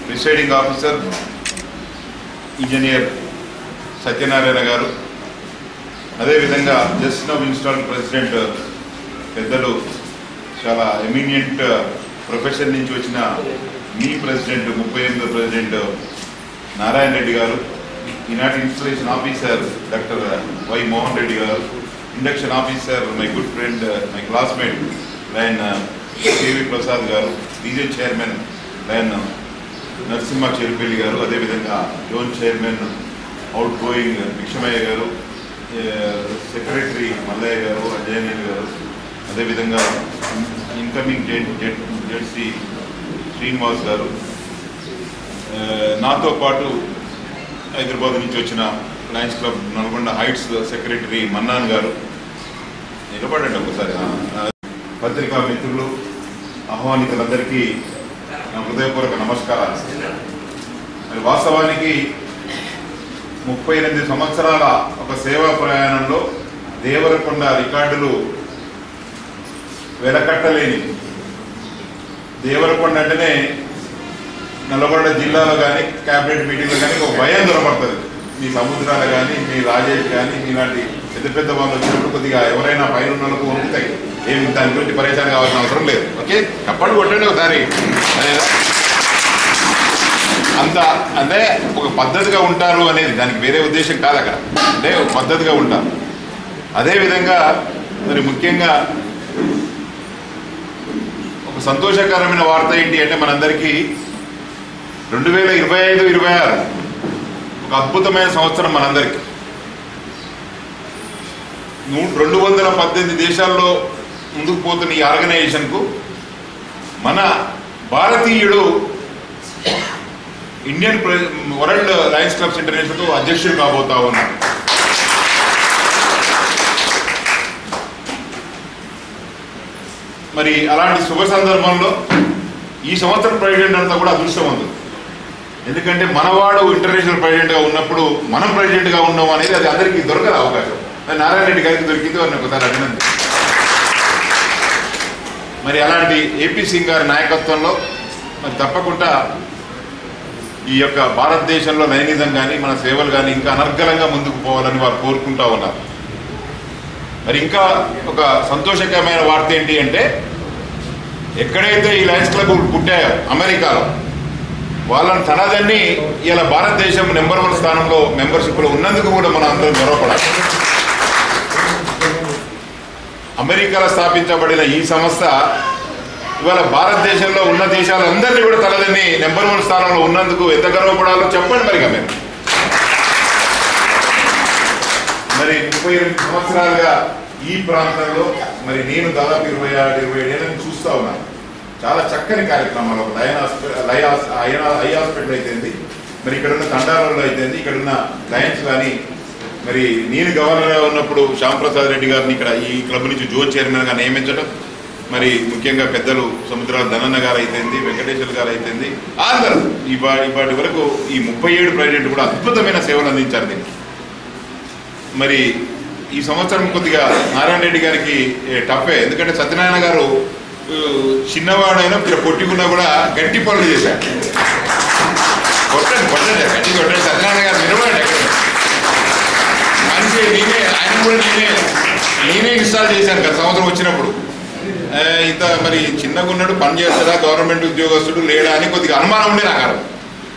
ప్రిసైడింగ్ ఆఫీసర్ ఇంజనీర్ సత్యనారాయణ గారు, అదేవిధంగా జస్ట్ నౌ ఇన్స్టాల్డ్ ప్రెసిడెంట్ పెద్దలు చాలా ఎమినియంట్ ప్రొఫెషన్ నుంచి వచ్చిన మీ ప్రెసిడెంట్ 38వ ప్రెసిడెంట్ నారాయణ రెడ్డి గారు, ఈనాటి installation officer doctor Y Mohan Reddy గారు, induction officer my good friend my classmate lion K V Prasad గారు, DJ chairman lion Narasimha Cherupalli గారు, అదేవిధంగా zone chairman out going Bhikshamaiah గారు, సెక్రటరీ మల్లయ్య గారు, అజయనీల్ గారు, అదేవిధంగా ఇన్కమింగ్ జెడ్సీ శ్రీనివాస్ గారు, నాతో పాటు హైదరాబాద్ నుంచి వచ్చిన Lions club Nalgonda heights secretary Mannan గారు, నిలబడండి ఒకసారి, పత్రికా మిత్రులు, ఆహ్వానితులందరికీ నా హృదయపూర్వక నమస్కారాలు. మరి వాస్తవానికి 38 సంవత్సరాల ఒక సేవా ప్రయాణంలో దేవరకొండ రికార్డులు వెలకట్టలేని. దేవరకొండ అంటేనే నల్గొండ జిల్లాలో కానీ క్యాబినెట్ మీటింగ్లో కానీ ఒక భయం దొరకబడుతుంది. మీ సముద్రాలు కానీ, మీ రాజేష్ కానీ, మీలాంటి పెద్ద పెద్ద వాళ్ళు వచ్చినప్పుడు కొద్దిగా ఎవరైనా పైన ఉన్నలకు వణుకుతాయి. ఏమి దాని గురించి పరేషాన్ కావాల్సిన అవసరం లేదు. ఓకే, కప్పటి కొట్టండి ఒకసారి. అంత అంటే ఒక పద్ధతిగా ఉంటారు అనేది, దానికి వేరే ఉద్దేశం కాదు అక్కడ. అంటే ఒక పద్ధతిగా ఉంటారు. అదేవిధంగా మరి ముఖ్యంగా ఒక సంతోషకరమైన వార్త ఏంటి అంటే మనందరికీ 2025-26 ఒక అద్భుతమైన సంవత్సరం మనందరికీ. 218 దేశాల్లో ముందుకు పోతున్న ఈ ఆర్గనైజేషన్కు మన భారతీయుడు ఇండియన్ వరల్డ్ లయన్స్ క్లబ్స్ ఇంటర్నేషనల్కు అధ్యక్షుడు కాబోతా ఉన్నాడు. మరి అలాంటి శుభ సందర్భంలో ఈ సంవత్సరం ప్రెసిడెంట్ అంతా కూడా అదృష్టం ఉంది. ఎందుకంటే మనవాడు ఇంటర్నేషనల్ ప్రెసిడెంట్గా ఉన్నప్పుడు మనం ప్రెసిడెంట్గా ఉన్నాం అనేది అది అందరికీ దొరకదు అవకాశం. నారాయణ రెడ్డి గారికి దొరికింది, వారిని ఒకసారి అభినందన. మరి అలాంటి ఏపీ సింగ్ గారి నాయకత్వంలో మరి తప్పకుండా ఈ యొక్క భారతదేశంలో లైనిజం కానీ మన సేవలు కానీ ఇంకా అనర్గళంగా ముందుకు పోవాలని వారు కోరుకుంటా ఉన్నారు. మరి ఇంకా ఒక సంతోషకరమైన వార్త ఏంటి అంటే ఎక్కడైతే ఈ లయన్స్ క్లబ్ పుట్టాయో అమెరికాలో, వాళ్ళని తనదన్ని ఇలా భారతదేశం నెంబర్ 1 స్థానంలో మెంబర్షిప్లో ఉన్నందుకు కూడా మనం అందరం గర్వపడాలి. అమెరికాలో స్థాపించబడిన ఈ సంస్థ ఇవాళ భారతదేశంలో ఉన్న దేశాలందరినీ కూడా తనదన్ని నెంబర్ 1 స్థానంలో ఉన్నందుకు ఎంత గర్వపడాలో చెప్పండి. మరిగా మేము మరి 38 సంవత్సరాలుగా ఈ ప్రాంతంలో మరి నేను దాదాపు 26-27 ఏళ్ళని చూస్తూ ఉన్నాను. చాలా చక్కని కార్యక్రమాలు, ఐ హాస్పిటల్ అయితేంది, మరి ఇక్కడున్న తండాలలో అయితేంది, ఇక్కడున్న లయన్స్ కానీ, మరి నేను గవర్నర్గా ఉన్నప్పుడు శ్యాంప్రసాద్ రెడ్డి గారిని ఇక్కడ ఈ క్లబ్ నుంచి జోన్ చైర్మన్గా నియమించడం, మరి ముఖ్యంగా పెద్దలు సముద్రాల ధనన్న గారు అయితేంది, వెంకటేశ్వర గారు అయితేంది, అందరూ ఇవాటి వరకు ఈ 37 ప్రెసిడెంట్ కూడా అద్భుతమైన సేవలు అందించారు దీనికి. మరి ఈ సంవత్సరం కొద్దిగా నారాయణ రెడ్డి గారికి టఫే, ఎందుకంటే సత్యనారాయణ గారు చిన్నవాడైనా ఇక్కడ పొట్టికున్నా కూడా గట్టి పనులు చేశారు. కొట్టండి గట్టి కొట్టండి. సత్యనారాయణ గారు నిలబడండి. ఎక్కడ మనిషి ఆయన కూడా నేనే ఇన్స్టాల్ చేశాను కదా సంవత్సరం వచ్చినప్పుడు. ఇంత మరి చిన్నగా ఉన్నాడు, పని చేస్తాడా, గవర్నమెంట్ ఉద్యోగస్తుడు లేడా అని కొద్దిగా అనుమానం ఉండే నాకు.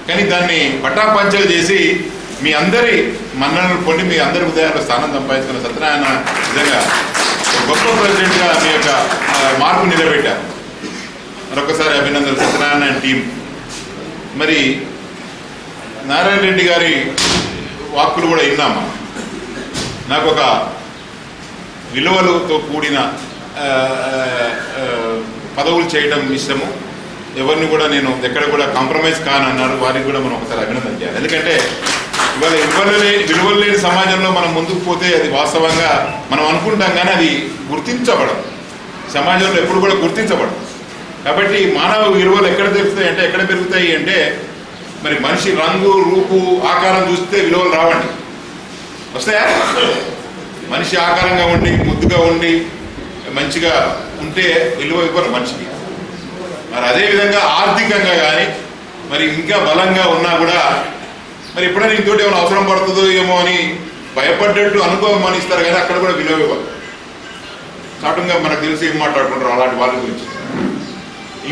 కానీ దాన్ని పటాపంచలు చేసి మీ అందరి మన్ననలు పొంది మీ అందరి ఉదయాల్లో స్థానం సంపాదించుకున్న సత్యనారాయణ నిజంగా గొప్ప ప్రెసిడెంట్గా మీ యొక్క మార్పు నిలబెట్టారు. మరొకసారి అభినందనలు సత్యనారాయణ టీం. మరి నారాయణ రెడ్డి గారి వాక్కులు కూడా విన్నామా. నాకు ఒక విలువలతో కూడిన పదవులు చేయడం ఇష్టము. ఎవరిని కూడా నేను ఎక్కడ కూడా కాంప్రమైజ్ కానన్నారు. వారికి కూడా మనం ఒకసారి అభినందన చేయాలి. ఎందుకంటే ఇవాళ విలువలు లేని సమాజంలో మనం ముందుకు పోతే అది వాస్తవంగా మనం అనుకుంటాం, కానీ అది గుర్తించబడదు. సమాజంలో ఎప్పుడు కూడా గుర్తించబడదు. కాబట్టి మానవ విలువలు ఎక్కడ పెరుగుతాయి అంటే మరి మనిషి రంగు, రూపు, ఆకారం చూస్తే విలువలు రావండి. వస్తాయా? మనిషి ఆకారంగా ఉండి, ముద్దుగా ఉండి, మంచిగా ఉంటే విలువ ఇవ్వరు మనిషికి. మరి అదేవిధంగా ఆర్థికంగా కానీ మరి ఇంకా బలంగా ఉన్నా కూడా మరి ఎప్పుడైనా ఇంకోటి ఏమైనా అవసరం పడుతుందో ఏమో అని భయపడ్డట్టు అనుభవం ఇస్తారు, కానీ అక్కడ కూడా విలువ ఇవ్వరు. చాటుగా మనకు తెలిసి ఏం మాట్లాడుకుంటారు అలాంటి వాళ్ళ గురించి.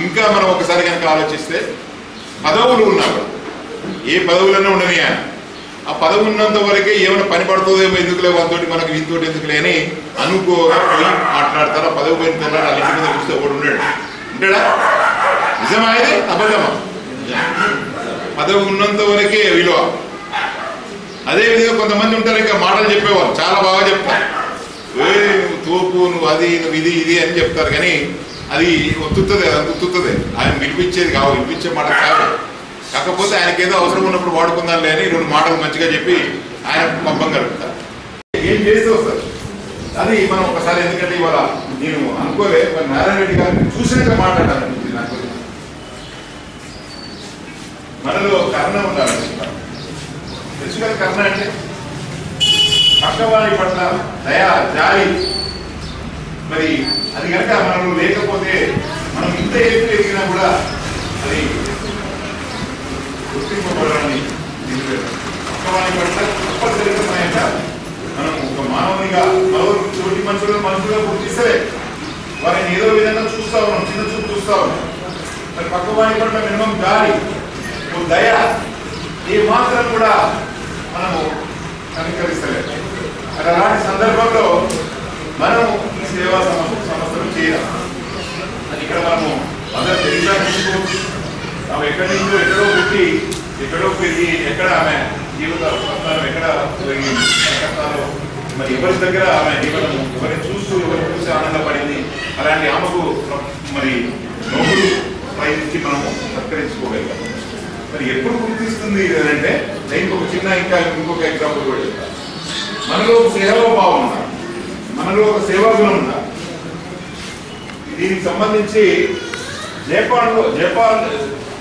ఇంకా మనం ఒకసారి కనుక ఆలోచిస్తే పదవులు ఉన్నా కూడా ఏ పదవులన్నా ఉండని ఆయన ఆ పదవి ఉన్నంత వరకే ఏమైనా పని పడుతుందేమో, ఎందుకులే వాళ్ళతోటి మనకి వీటితోటి ఎందుకులే అని అనుకోగా మాట్లాడతారు. ఆ పదవి పోయిన తెల్లారు వాళ్ళ ఇంటి మీద చూస్తే ఒకడు ఉంటాడా? నిజమా ఇది అబద్ధమా? పదవి ఉన్నంత వరకే విలువ. అదేవిధంగా కొంతమంది ఉంటారు ఇంకా మాటలు చెప్పేవాళ్ళు చాలా బాగా చెప్తారు, తోపు నువ్వు అది నువ్వు ఇది అని చెప్తారు, కానీ అది ఒత్తుతుంది, అది ఒత్తుతుంది. ఆయన వినిపించేది కావు, వినిపించే మాట కాదు. కాకపోతే ఆయనకి ఏదో అవసరం ఉన్నప్పుడు వాడుకుందాంలే అని 2 మాటలు మంచిగా చెప్పి ఆయన పంపం గడుపుతారు. ఏం చేస్తే వస్తారు అది మనం ఒకసారి, ఎందుకంటే ఇవాళ నేను అనుకోలే, మరి నారాయణ రెడ్డి గారిని చూసినాక మాట్లాడాలనిపించింది నాకు. మనలో కరుణ ఉండాలని తెలుసు కదా. కరుణ అంటే పక్కవారి పట్ల దయా జాలి. మరి అది కనుక మనలో లేకపోతే మనం ఇంత ఎత్తు ఎదిగినా కూడా అది గుర్తింపబడాలని పక్కవారి పట్ల తప్పనిసరిగా మనం ఒక మానవునిగా తోటి మనుషులుగా గుర్తిస్తే వారిని ఏదో విధంగా చూస్తా ఉన్నాం, చిన్న చూపు చూస్తా ఉన్నాం. మరి పక్కవారి పట్ల మినిమం జాలి, దయ ఏ మాత్రం కూడా మనము కనికరిస్తలేదు. మరి అలాంటి సందర్భంలో మనము ఈ సేవా సంస్థలు చేయాలి. అది ఇక్కడ మనము అందరూ తెలియజేసుకోవచ్చు. ఆమె ఎక్కడి నుంచో ఎక్కడో పుట్టి ఎక్కడో పెరిగి ఎక్కడ ఆమె జీవిత ఎక్కడ కష్టాలు, మరి ఎవరి దగ్గర ఆమె జీవనము ఎవరిని చూసి ఆనందపడింది. అలాంటి ఆమెకు మరి నోబుల్ ప్రైజ్ ఇచ్చి మనము సత్కరించుకోగలిగాం. మరి ఎప్పుడు గుర్తిస్తుంది అంటే, నేను ఒక చిన్న ఇంకొక ఎగ్జాంపుల్ కూడా చెప్తాను. మనలో ఒక సేవాభావం ఉండాలి, మనలో ఒక సేవా గుణం ఉండాలి. దీనికి సంబంధించి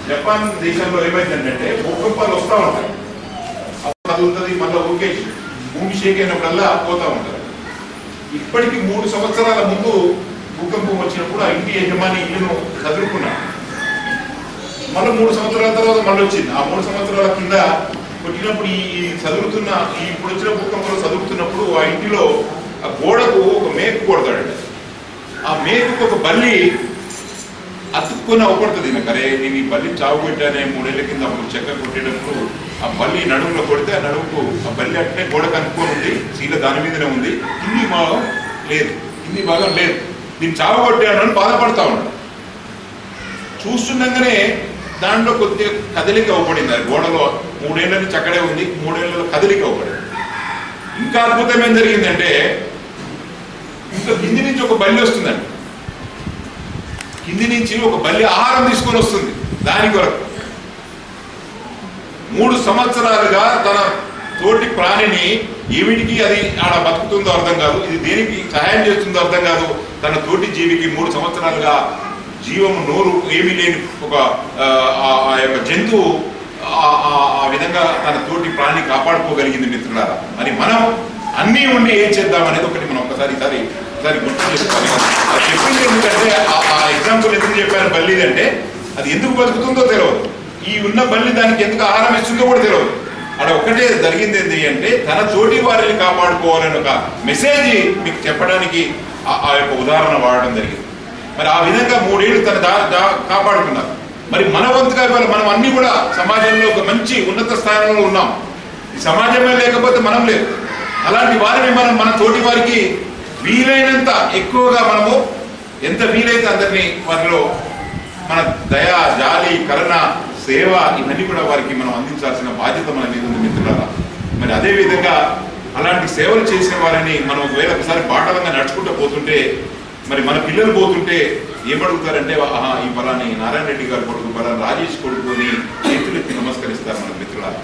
జపాన్ దేశంలో ఏమైందంటే భూకంపాలు వస్తూ ఉంటాయి, అప్పుడు అది ఉంటుంది, మళ్ళీ ఊరికే భూమి షేక్ అయినప్పుడల్లా పోతూ ఉంటారు. ఇప్పటికి 3 సంవత్సరాల ముందు భూకంపం వచ్చినప్పుడు ఆ ఇంటి యజమాని ఇల్లును చదువుకున్నాడు. మళ్ళీ 3 సంవత్సరాల తర్వాత మళ్ళీ వచ్చింది. ఆ 3 సంవత్సరాల కింద కొట్టినప్పుడు ఇప్పుడు వచ్చిన భూకంపంలో చదువుతున్నప్పుడు ఆ ఇంటిలో ఆ గోడకు ఒక మేకు కొడతాడండి. ఆ మేకుకు ఒక బల్లి అతుక్కుని అవపడుతుంది. అరే నేను ఈ బల్లి చావు పెట్టానే 3 ఏళ్ల కింద అప్పుడు చెక్క కొట్టేటప్పుడు ఆ బల్లి నడుములో కొడితే ఆ నడుముకు ఆ బల్లి అట్నే గోడకు అనుకోని ఉంది, శీల దాని మీదనే ఉంది, కింది భాగం లేదు, దీన్ని చావు కొట్టాను అని బాధపడతా ఉన్నాడు. చూస్తుండగానే దాంట్లో కొద్దిగా కదలిక అవ్వబడింది. అది గోడలో 3 ఏళ్ళ నుంచి అక్కడే ఉంది, 3 ఏళ్ళలో కదలిక అవ్వబడింది. ఇంకా అద్భుతం ఏం జరిగిందంటే, ఇంకా కింది నుంచి ఒక బల్లి వస్తుందండి. కింది నుంచి ఒక బల్లి ఆహారం తీసుకొని వస్తుంది దాని కొరకు. 3 సంవత్సరాలుగా తన తోటి ప్రాణిని ఏమిటికి అది ఆడ బతుకుతుందో అర్థం కాదు, ఇది దేనికి సహాయం చేస్తుందో అర్థం కాదు. తన తోటి జీవికి 3 సంవత్సరాలుగా జీవము నోరు ఏమీ లేని ఒక ఆ యొక్క జంతువు ఆ విధంగా తన తోటి ప్రాణి కాపాడుకోగలిగింది. మిత్రులారా, మరి మనం అన్నీ ఉండి ఏం చేద్దాం అనేది ఒకటి మనం ఒకసారి గుర్తు చేసుకోవాలి. అది చెప్పింది ఎందుకంటే ఆ ఎగ్జాంపుల్ ఎందుకు చెప్పాను బల్లి అంటే, అది ఎందుకు బతుకుతుందో తెలియదు, ఈ ఉన్న బల్లి దానికి ఎందుకు ఆహారం ఇస్తుందో కూడా తెలియదు. అక్కడ ఒకటే జరిగింది ఏంటి అంటే, తన తోటి వారిని కాపాడుకోవాలని ఒక మెసేజ్ మీకు చెప్పడానికి ఆ యొక్క ఉదాహరణ వాడడం జరిగింది. మరి ఆ విధంగా 3 ఏళ్ళు తన కాపాడుకున్నారు. మరి మన వంతుగా మనం అన్ని కూడా సమాజంలో ఒక మంచి ఉన్నత స్థానంలో ఉన్నాం. ఈ సమాజమే లేకపోతే మనం లేదు. అలాంటి వారిని మన తోటి వారికి వీలైనంత ఎక్కువగా మనము ఎంత వీలైతే అందరినీ వారిలో మన దయ, జాలి, కరుణ, సేవ ఇవన్నీ కూడా వారికి మనం అందించాల్సిన బాధ్యత మన మీద ఉంది మిత్రులారా. మరి అదేవిధంగా అలాంటి సేవలు చేసిన వారిని మనం ఒకవేళ ఒకసారి బాటలంగా నడుచుకుంటూ పోతుంటే, మరి మన పిల్లలు పోతుంటే ఏమడుగుతారంటే, ఈ బలాన్ని నారాయణ రెడ్డి గారు కొడుకు, బలాన్ని రాజేష్ కొడుకు అని చేతులెత్తి నమస్కరిస్తారు మన మిత్రులారా.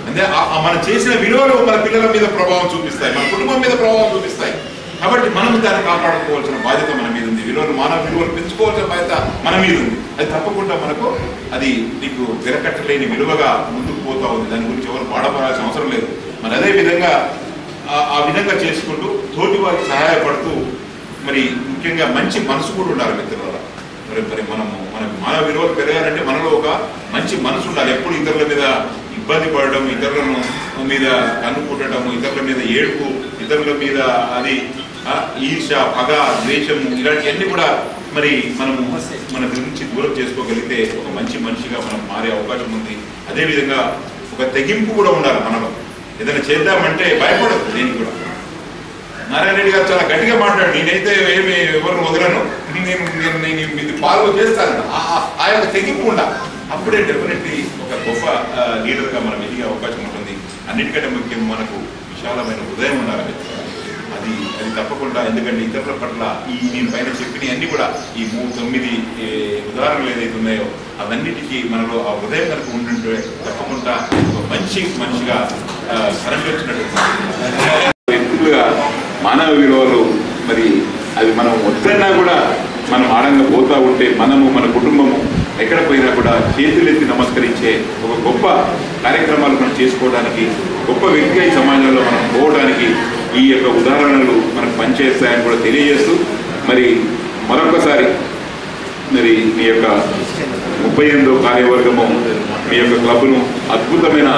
అంటే మనం చేసిన విలువలు మన పిల్లల మీద ప్రభావం చూపిస్తాయి, మన కుటుంబం మీద ప్రభావం చూపిస్తాయి. కాబట్టి మనం దాన్ని కాపాడుకోవాల్సిన బాధ్యత మన మీద ఉంది. మానవ విలువలు పెంచుకోవాల్సిన బాధ్యత మన మీద ఉంది. అది తప్పకుండా మనకు అది నీకు వెరకట్టలేని విలువగా ముందుకు పోతా ఉంది. దాని గురించి ఎవరు బాధపడాల్సిన అవసరం లేదు. మరి అదే విధంగా ఆ విధంగా చేసుకుంటూ తోటి వారికి సహాయపడుతూ, మరి ముఖ్యంగా మంచి మనసు కూడా ఉండాలి మిత్రులారా. మరి మనకు మానవ విలువలు పెరగాలంటే మనలో ఒక మంచి మనసు ఉండాలి. ఎప్పుడు ఇతరుల మీద ఇబ్బంది పడడం, ఇతరులను మీద కన్ను పుట్టడం, ఇతరుల మీద ఏడుపు, ఇతరుల మీద అది ఈర్ష, పగ, ద్వేషం ఇలాంటివన్నీ కూడా మరి మనము మన గురించి దూరం చేసుకోగలిగితే ఒక మంచి మనిషిగా మనం మారే అవకాశం ఉంది. అదేవిధంగా ఒక తెగింపు కూడా ఉండాలి మనలో. ఏదైనా చేద్దామంటే భయపడదు దేనికి కూడా. నారాయణ రెడ్డి గారు చాలా గట్టిగా మాట్లాడు, నేనైతే ఎవరిని వదలను, నేను ఇది ఫాలో చేస్తాను ఆ యొక్క తెగింపు ఉండ అప్పుడే డెఫినెట్లీ ఒక గొప్ప లీడర్గా మనం ఎదిగే అవకాశం ఉంటుంది. అన్నిటికంటే ముఖ్యం మనకు విశాలమైన హృదయం ఉండాలి. అది తప్పకుండా, ఎందుకంటే ఇతరుల పట్ల నేను పైన చెప్పిన అన్ని కూడా ఈ 9 ఉదాహరణలు ఏదైతే ఉన్నాయో అవన్నిటికీ మనలో ఆ హృదయం కనుక ఉంటుంటే తప్పకుండా ఒక మంచి మనిషిగా కరెంట్ వచ్చినట్టు వ్యక్తులుగా మానవ విలువలు మరి అది మనం వద్దన్నా కూడా మనం ఆడంగా పోతూ ఉంటే మనము మన కుటుంబము ఎక్కడ పోయినా కూడా చేతులెత్తి నమస్కరించే ఒక గొప్ప కార్యక్రమాలు మనం చేసుకోవడానికి, గొప్ప వ్యక్తిగా ఈ సమాజంలో మనం పోవడానికి ఈ యొక్క ఉదాహరణలు మనకు పనిచేస్తాయని కూడా తెలియజేస్తూ మరి మరొకసారి మరి మీ యొక్క 38వ కార్యవర్గము మీ యొక్క క్లబ్ను అద్భుతమైన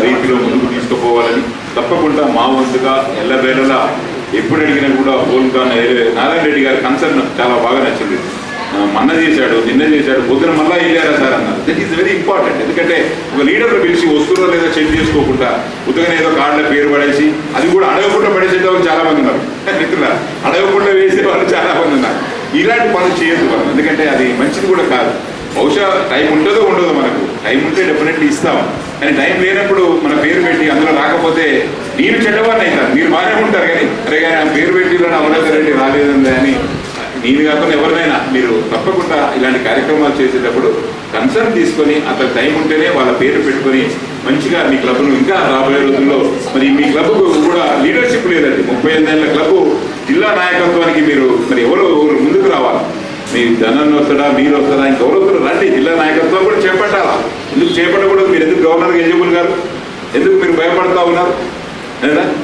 రీతిలో ముందుకు తీసుకుపోవాలని తప్పకుండా మా వంతుగా ఎల్లవేళలా ఎప్పుడు అడిగినా కూడా పోల్గా నారాయణ రెడ్డి గారి కన్సర్న్ చాలా బాగా నచ్చింది. మొన్న చేశాడు, నిన్న చేశాడు, పొద్దున మళ్ళీ వెళ్ళారా సార్ అన్నారు. That is very important. ఎందుకంటే ఒక లీడర్లు పిలిచి వస్తువులో లేదా చెక్ చేసుకోకుండా ఉత్తగానే ఏదో కార్డుల పేరు పడేసి అది కూడా అడగకుండా పడేసే వాళ్ళు చాలా మంది ఉన్నారు. మిత్రుల అడగకుండా వేసే వాళ్ళు చాలా మంది ఉన్నారు. ఇలాంటి పనులు చేయొద్దు మనం, ఎందుకంటే అది మంచిది కూడా కాదు. బహుశా టైం ఉంటుందో ఉండదో, మనకు టైం ఉంటే డెఫినెట్లీ ఇస్తాం, కానీ టైం లేనప్పుడు మన పేరు పెట్టి అందులో రాకపోతే నేను చెడ్డవాడిని అవుతాను. మీరు బాగానే ఉంటారు కానీ అరే కానీ ఆ పేరు పెట్టి అమరేందర్ రెడ్డి రాలేదండి అని నేను కాకుండా ఎవరినైనా మీరు తప్పకుండా ఇలాంటి కార్యక్రమాలు చేసేటప్పుడు కన్సర్న్ తీసుకొని అతను టైం ఉంటేనే వాళ్ళ పేరు పెట్టుకొని మంచిగా మీ క్లబ్ను ఇంకా రాబోయే రోజుల్లో మరి మీ క్లబ్కు కూడా లీడర్షిప్ లేదండి. 38 ఏళ్ల క్లబ్ జిల్లా నాయకత్వానికి మీరు మరి ఎవరు ముందుకు రావాలి. మీ ధనాన్ని వస్తాడా, మీరు వస్తాడా, ఇంకెవరొకరు రండి. జిల్లా నాయకత్వం కూడా చేపట్టాలా. ఎందుకు చేపట్టకూడదు? మీరు ఎందుకు గవర్నర్ ఎలిజిబుల్ గారు, ఎందుకు మీరు భయపడతా ఉన్నారు?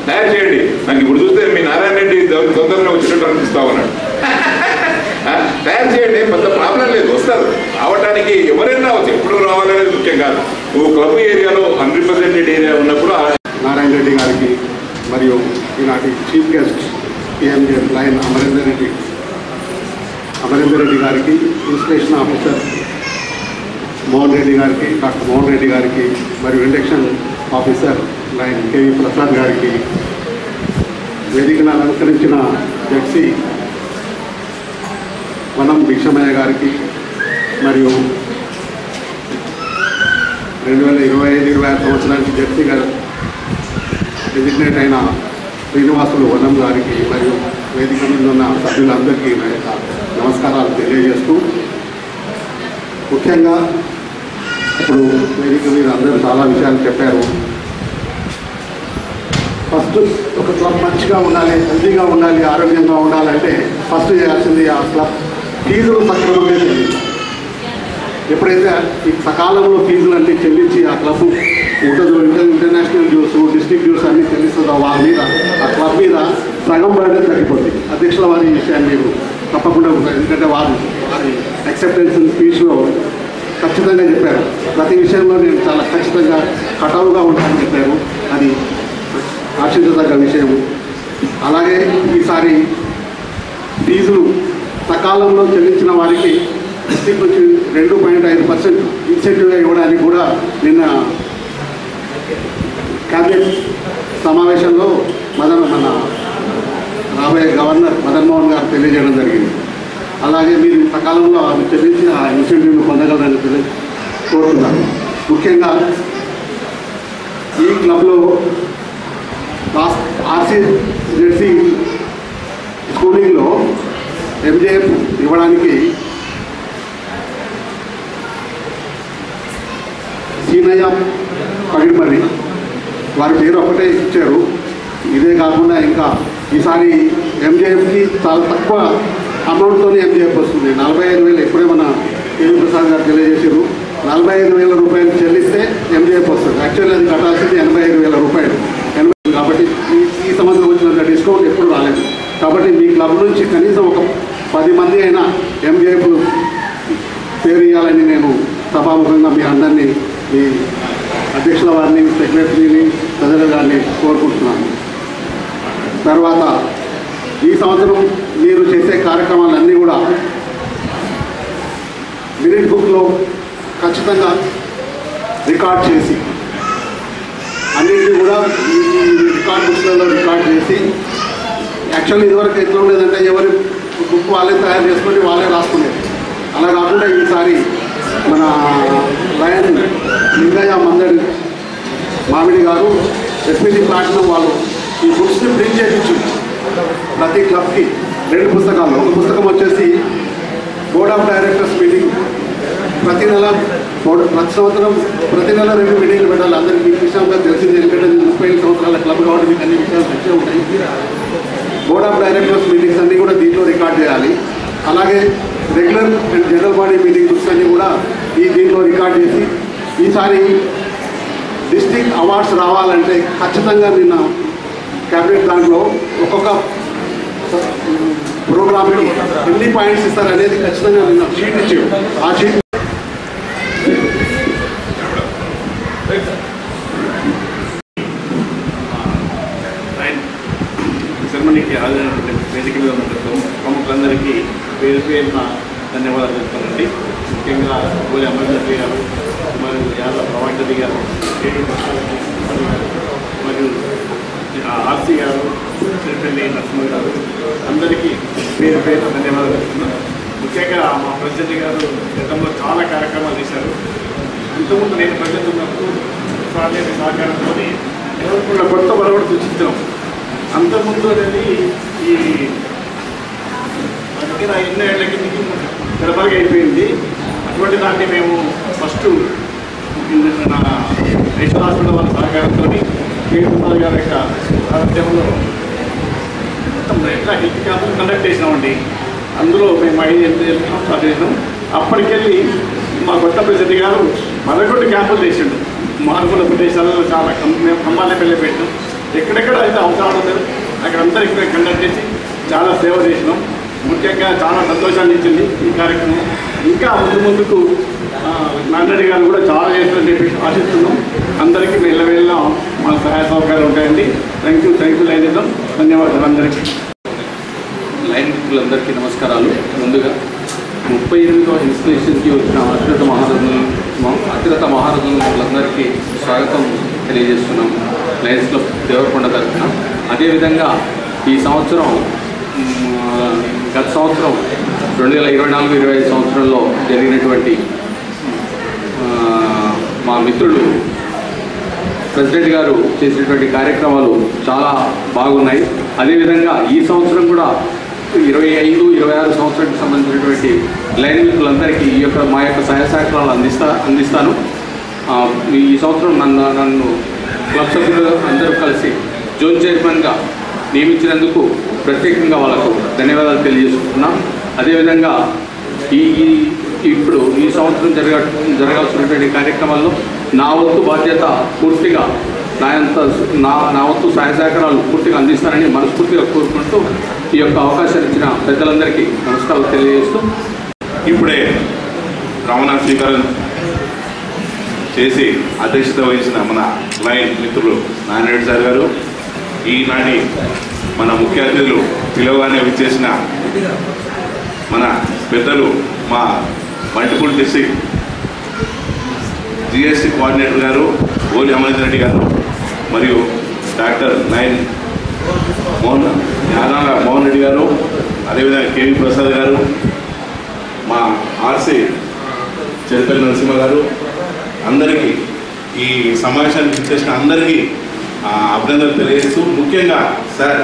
తయారు చేయండి. నాకు ఇప్పుడు చూస్తే మీ నారాయణ రెడ్డి తొందరగా వచ్చినట్టు అనిపిస్తా ఉన్నాడు. తయారు చేయండి, పెద్ద ప్రాబ్లం లేదు, వస్తారు. రావడానికి ఎవరైనా రావచ్చు, ఎప్పుడు రావాలనేది ముఖ్యం కాదు. ఓ క్లబ్ ఏరియాలో అన్రిప్రజెంటెడ్ ఏరియా ఉన్నప్పుడు నారాయణ రెడ్డి గారికి మరియు ఈనాటి chief guest PMJ line Amarender Reddy గారికి, ఇన్స్టిట్యూషన్ ఆఫీసర్ మోహన్ రెడ్డి గారికి, డాక్టర్ మోహన్ రెడ్డి గారికి మరియు induction officer line KV Prasad గారికి, వేదికను అలంకరించిన జడ్సీ వనం భిక్షమయ్య గారికి మరియు 2025-26 సంవత్సరానికి జడ్సీ గారు డెసిగ్నేట్ అయిన శ్రీనివాసులు వనం గారికి మరియు వేదిక మీద ఉన్న సభ్యులందరికీ నా యొక్క నమస్కారాలు తెలియజేస్తూ, ముఖ్యంగా ఇప్పుడు వేదిక మీద అందరూ చాలా విషయాలు చెప్పారు. ఫస్ట్ ఒక క్లబ్ మంచిగా ఉండాలి, హెల్తీగా ఉండాలి, ఆరోగ్యంగా ఉండాలంటే ఫస్ట్ చేయాల్సింది ఆ క్లబ్ ఫీజులు సక్రమంగా చెల్లించాలి. ఎప్పుడైతే ఈ సకాలంలో ఫీజులన్నీ చెల్లించి ఆ క్లబ్ ఉంటుందో, ఇంటర్నేషనల్ డ్యూస్, డిస్ట్రిక్ట్ డ్యూస్ అన్నీ చెల్లిస్తుందో వాళ్ళ మీద, ఆ క్లబ్ మీద సగం బర్డెన్ తగ్గిపోతుంది. అధ్యక్షుల వారి విషయాన్ని మీరు తప్పకుండా ఉంటారు, ఎందుకంటే వారి యాక్సెప్టెన్స్ స్పీచ్లో ఖచ్చితంగా చెప్పారు. ప్రతి విషయంలో నేను చాలా ఖచ్చితంగా కటవుగా ఉంటానని చెప్పారు. అది ఆశించదగ్గ విషయం. అలాగే ఈసారి ఫీజులు సకాలంలో చెల్లించిన వారికి డిస్ట్రిక్ట్ నుంచి 2.5% ఇన్సెంటివ్గా ఇవ్వడానికి కూడా నిన్న క్యాబినెట్ సమావేశంలో మన రాబోయే గవర్నర్ మదన్ మోహన్ గారు తెలియజేయడం జరిగింది. అలాగే మీరు సకాలంలో అవి చెల్లించి ఆ ఇన్సెంటివ్ను పొందగలరని కోరుతున్నాను. ముఖ్యంగా ఈ క్లబ్లో ఆర్సీజెడ్సీ స్కూలింగ్లో ఎంజేఎఫ్ ఇవ్వడానికి సీనయ్య పగిడిమర్రి వారి పేరు ఒకటే ఇచ్చారు. ఇదే కాకుండా ఇంకా ఈసారి ఎంజేఎఫ్కి చాలా తక్కువ అమౌంట్తోనే ఎంజేఎఫ్ వస్తుంది. 45,000 ఇప్పుడే మన కేవీ ప్రసాద్ గారు తెలియజేశారు. 45,000 రూపాయలు చెల్లిస్తే ఎంజేఎఫ్ వస్తుంది. యాక్చువల్లీ అది కట్టాల్సింది 85,000 రూపాయలు. కాబట్టి ఈ సంవత్సరం వచ్చినంత డిస్కౌంట్ ఎప్పుడు రాలేదు. కాబట్టి మీ క్లబ్ నుంచి కనీసం ఒక 10 మంది అయినా ఎంజేఎఫ్లు పేరు ఇవ్వాలని నేను సభాముఖంగా మీ అందరినీ, మీ అధ్యక్షుల వారిని, సెక్రటరీని, ప్రజల గారిని కోరుకుంటున్నాను. తర్వాత ఈ సంవత్సరం మీరు చేసే కార్యక్రమాలన్నీ కూడా మినిట్ బుక్లో ఖచ్చితంగా రికార్డ్ చేసి, అన్నింటినీ కూడా ఈ రికార్డ్ బుక్స్లలో రికార్డ్ చేసి, యాక్చువల్లీ ఇదివరకు ఎట్లా ఉండేదంటే ఎవరి బుక్ వాళ్ళే తయారు చేసుకొని వాళ్ళే రాసుకునేది. అలా కాకుండా ఈసారి మన లయన్ లింగయ్య మందడి మామిడి గారు ఎస్పీజీ ప్లాట్నం వాళ్ళు ఈ బుక్స్ని ప్రింట్ చేయించు ప్రతి క్లబ్కి 2 పుస్తకాలు. ఒక పుస్తకం వచ్చేసి బోర్డ్ ఆఫ్ డైరెక్టర్స్ మీటింగ్ ప్రతి సంవత్సరం ప్రతి నెల 2 మీటింగ్లు పెట్టాలి. అందరికీ ఈ విషయంగా తెలిసింది ఎందుకంటే 35 సంవత్సరాల క్లబ్ కాబట్టి మీకు అన్ని విషయాలు తెలిసే ఉంటాయి. బోర్డ్ ఆఫ్ డైరెక్టర్స్ మీటింగ్స్ అన్నీ కూడా దీంట్లో రికార్డ్ చేయాలి. అలాగే regular and general body meeting books అన్నీ కూడా దీంట్లో రికార్డ్ చేసి ఈసారి డిస్ట్రిక్ట్ అవార్డ్స్ రావాలంటే ఖచ్చితంగా నిన్న క్యాబినెట్ దాంట్లో ఒక్కొక్క ప్రోగ్రామ్కి ఎన్ని పాయింట్స్ ఇస్తారు అనేది ఖచ్చితంగా నిన్న షీట్ ఇచ్చాడు. ఆ షీట్ సెరమనీకి హాజరైనటువంటి వేదిక మీద ఉన్నటువంటి ప్రముఖులందరికీ పేరు పేరున ధన్యవాదాలు చెప్తానండి. ముఖ్యంగా గోలి అమర్దీ గారు మరియు యాదవ ప్రవాణి గారు మరియు ఆర్సీ గారు శ్రీపల్లి నరసింహ గారు అందరికీ పేరు పేరున ధన్యవాదాలు చెప్తున్నాను. ముఖ్యంగా మా ప్రెసిడెంట్ గారు గతంలో చాలా కార్యక్రమాలు చేశారు. ఇంతకుముందు నేను ప్రెసిడెంట్ ఉన్నప్పుడు సార్లేని సహకారంతో కూడా కొత్త బలపడి సూచించాం. అంతకుముందు అనేది ఈ దగ్గర ఎన్నో ఏళ్ళ కిందకి గడపగా అయిపోయింది. అటువంటి దాన్ని మేము ఫస్ట్ నా రేషన్ హాస్పిటల్ వాళ్ళ సహకారంతో కేసీఆర్ గారి యొక్క సారథ్యంలో మొత్తం ఎట్లా హెల్త్ క్యాంపులు కండక్ట్ చేసినామండి. అందులో మేము 5 స్టార్ట్ చేసినాం. అప్పటికెళ్ళి మా కొత్త ప్రెసిడెంట్ గారు మరొకటి క్యాంపులు చేసిండు. మార్పుల ప్రదేశాలలో చాలా మేము ఖమ్మాలపల్లి పెట్టినాం. ఎక్కడెక్కడ అయితే అవసరాలు ఉన్నాయో అక్కడ అందరికీ కండక్ట్ చేసి చాలా సేవ చేసినాం. ముఖ్యంగా చాలా సంతోషాన్ని ఇచ్చింది ఈ కార్యక్రమం. ఇంకా ముందుకు నాన్నరెడ్డి గారు కూడా చాలా చేస్తారని చెప్పి ఆశిస్తున్నాం. అందరికీ వెళ్ళ మన సహాయ సహకారాలు ఉంటాయండి. థ్యాంక్ యూ లైన్ ఇద్దాం. ధన్యవాదాలు అందరికీ. లైన్ మిత్రులందరికీ నమస్కారాలు. ముందుగా 38వ ఇన్స్టిట్యూషన్కి వచ్చిన అతిరథ మహారథులందరికీ స్వాగతం తెలియజేస్తున్నాం లయన్స్ క్లబ్ దేవరకొండ తరఫున. అదేవిధంగా ఈ సంవత్సరం గత సంవత్సరం 2024-25 సంవత్సరంలో జరిగినటువంటి మా మిత్రులు ప్రెసిడెంట్ గారు చేసినటువంటి కార్యక్రమాలు చాలా బాగున్నాయి. అదేవిధంగా ఈ సంవత్సరం కూడా 25-26 సంవత్సరానికి సంబంధించినటువంటి లైన్ మిత్రులందరికీ మా యొక్క సహాయ సహకారాలు అందిస్తాను. ఈ సంవత్సరం నన్ను క్లబ్ సభ్యులు అందరూ కలిసి జోన్ చైర్మన్గా నియమించినందుకు ప్రత్యేకంగా వాళ్ళకు ధన్యవాదాలు తెలియజేస్తున్నాం. అదేవిధంగా ఇప్పుడు ఈ సంవత్సరం జరగాల్సినటువంటి కార్యక్రమాల్లో నా వంతు బాధ్యత పూర్తిగా నా వంతు సహాయ సహకారాలు పూర్తిగా అందిస్తానని మనస్ఫూర్తిగా కోరుకుంటూ ఈ యొక్క అవకాశాన్ని ఇచ్చిన పెద్దలందరికీ నమస్కారాలు తెలియజేస్తూ ఇప్పుడే రమణ స్వీకారం చేసి అధ్యక్షత వహించిన మన లైన్ మిత్రులు నారాయణ సార్ గారు, ఈనాటి మన ముఖ్య అతిథులు పిలవగానే విచ్చేసిన మన పెద్దలు మా మల్టిపుల్ డిస్ట్రిక్ట్ జిఎస్టీ కోఆర్డినేటర్ గారు గోలి అమరేంద్రెడ్డి గారు మరియు డాక్టర్ లైన్ మోహన్ రెడ్డి గారు, అదేవిధంగా కేవీ ప్రసాద్ గారు, మా ఆర్సీ చెరుపల్లి నరసింహ గారు, అందరికీ ఈ సమావేశానికి ఇచ్చేసిన అందరికీ అభినందనలు తెలియజేస్తూ, ముఖ్యంగా సార్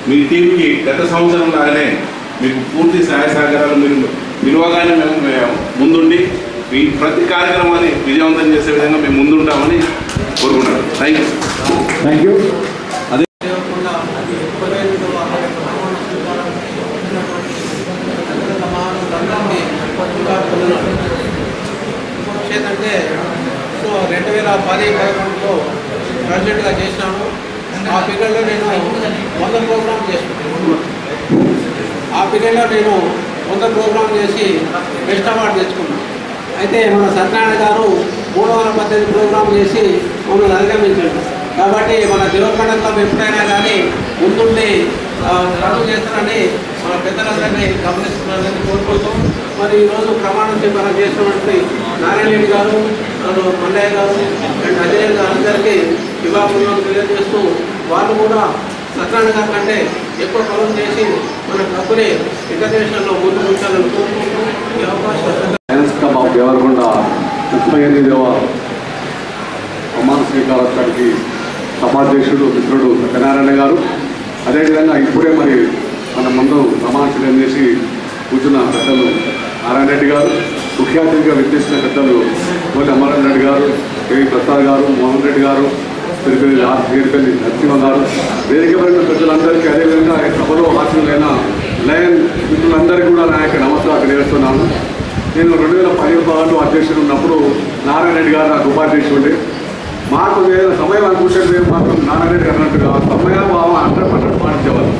మీ టీంకి గత సంవత్సరం లాగానే మీకు పూర్తి సహాయ సహకారాలు మీరు పిలువగానే మేము ముందుండి మీ ప్రతి కార్యక్రమాన్ని విజయవంతం చేసే విధంగా మేము ముందుంటామని కోరుకుంటున్నాను. Thank you. అదే ఏంటంటే సో 2010-11లో ప్రెసిడెంట్గా చేసినాను. ఆ పీరియడ్లో నేను 100 ప్రోగ్రామ్ చేసుకున్నాను. ఆ పీరియడ్లో నేను 100 ప్రోగ్రామ్ చేసి బెస్ట్ అవార్డు తెచ్చుకున్నాను. అయితే మన సత్యనారాయణ గారు 318 ప్రోగ్రామ్ చేసి మమ్మల్ని అధిగమించాడు. కాబట్టి మన దేవరకొండ క్లబ్ ఎప్పుడైనా కానీ ముందుండి రద్దు చేస్తారని మన పెద్దలందరినీ గమనిస్తున్నారని కోరుకుంటూ, మరి ఈరోజు ప్రమాణ స్వీకారం చేసినటువంటి నారాయణ రెడ్డి గారు, మల్లయ్య గారు అండ్ అజయ్ గారు అందరికీ విభాగంలో తెలియజేస్తూ, వాళ్ళు కూడా సత్యనారాయణ గారి కంటే ఎక్కువ పనులు చేసి మన క్లబ్ని ఇంటర్నేషనల్లో ముందుకు ఉంచాలని కోరుకుంటూ ఈ అవకాశం లయన్స్ క్లబ్ ఆఫ్ దేవరకొండ 38వ ప్రమాణ స్వీకారోత్సవానికి సభాధ్యక్షుడు మిత్రుడు సత్యనారాయణ గారు, అదేవిధంగా ఇప్పుడే మరి మన ముందు ప్రమాణ స్వీకారం చేసి కూర్చున్న పెద్దలు నారాయణ రెడ్డి గారు, ముఖ్య అతిథిగా విచ్చేసిన పెద్దలు కోటి అమరారాయణ రెడ్డి గారు, కేవీ ప్రసాద్ గారు, మోహన్ రెడ్డి గారు, తిరుపతి నరసింహ గారు, వేదికపడిన పెద్దలందరికీ, అదేవిధంగా సభలో హాస్యులైన లయన్ మిత్రులందరికీ కూడా నా యొక్క నమస్కారం తెలియజేస్తున్నాను. నేను 2016లో అధ్యక్షుడు ఉన్నప్పుడు నారాయణ రెడ్డి గారు నాకు ఉపాధ్యక్షుడు. మాకు ఏదైనా సమయం అనుకుంటే మాత్రం నారాయణ రెడ్డి గారు అన్నట్టుగా సమయాభావం 100% పాటించేవారు.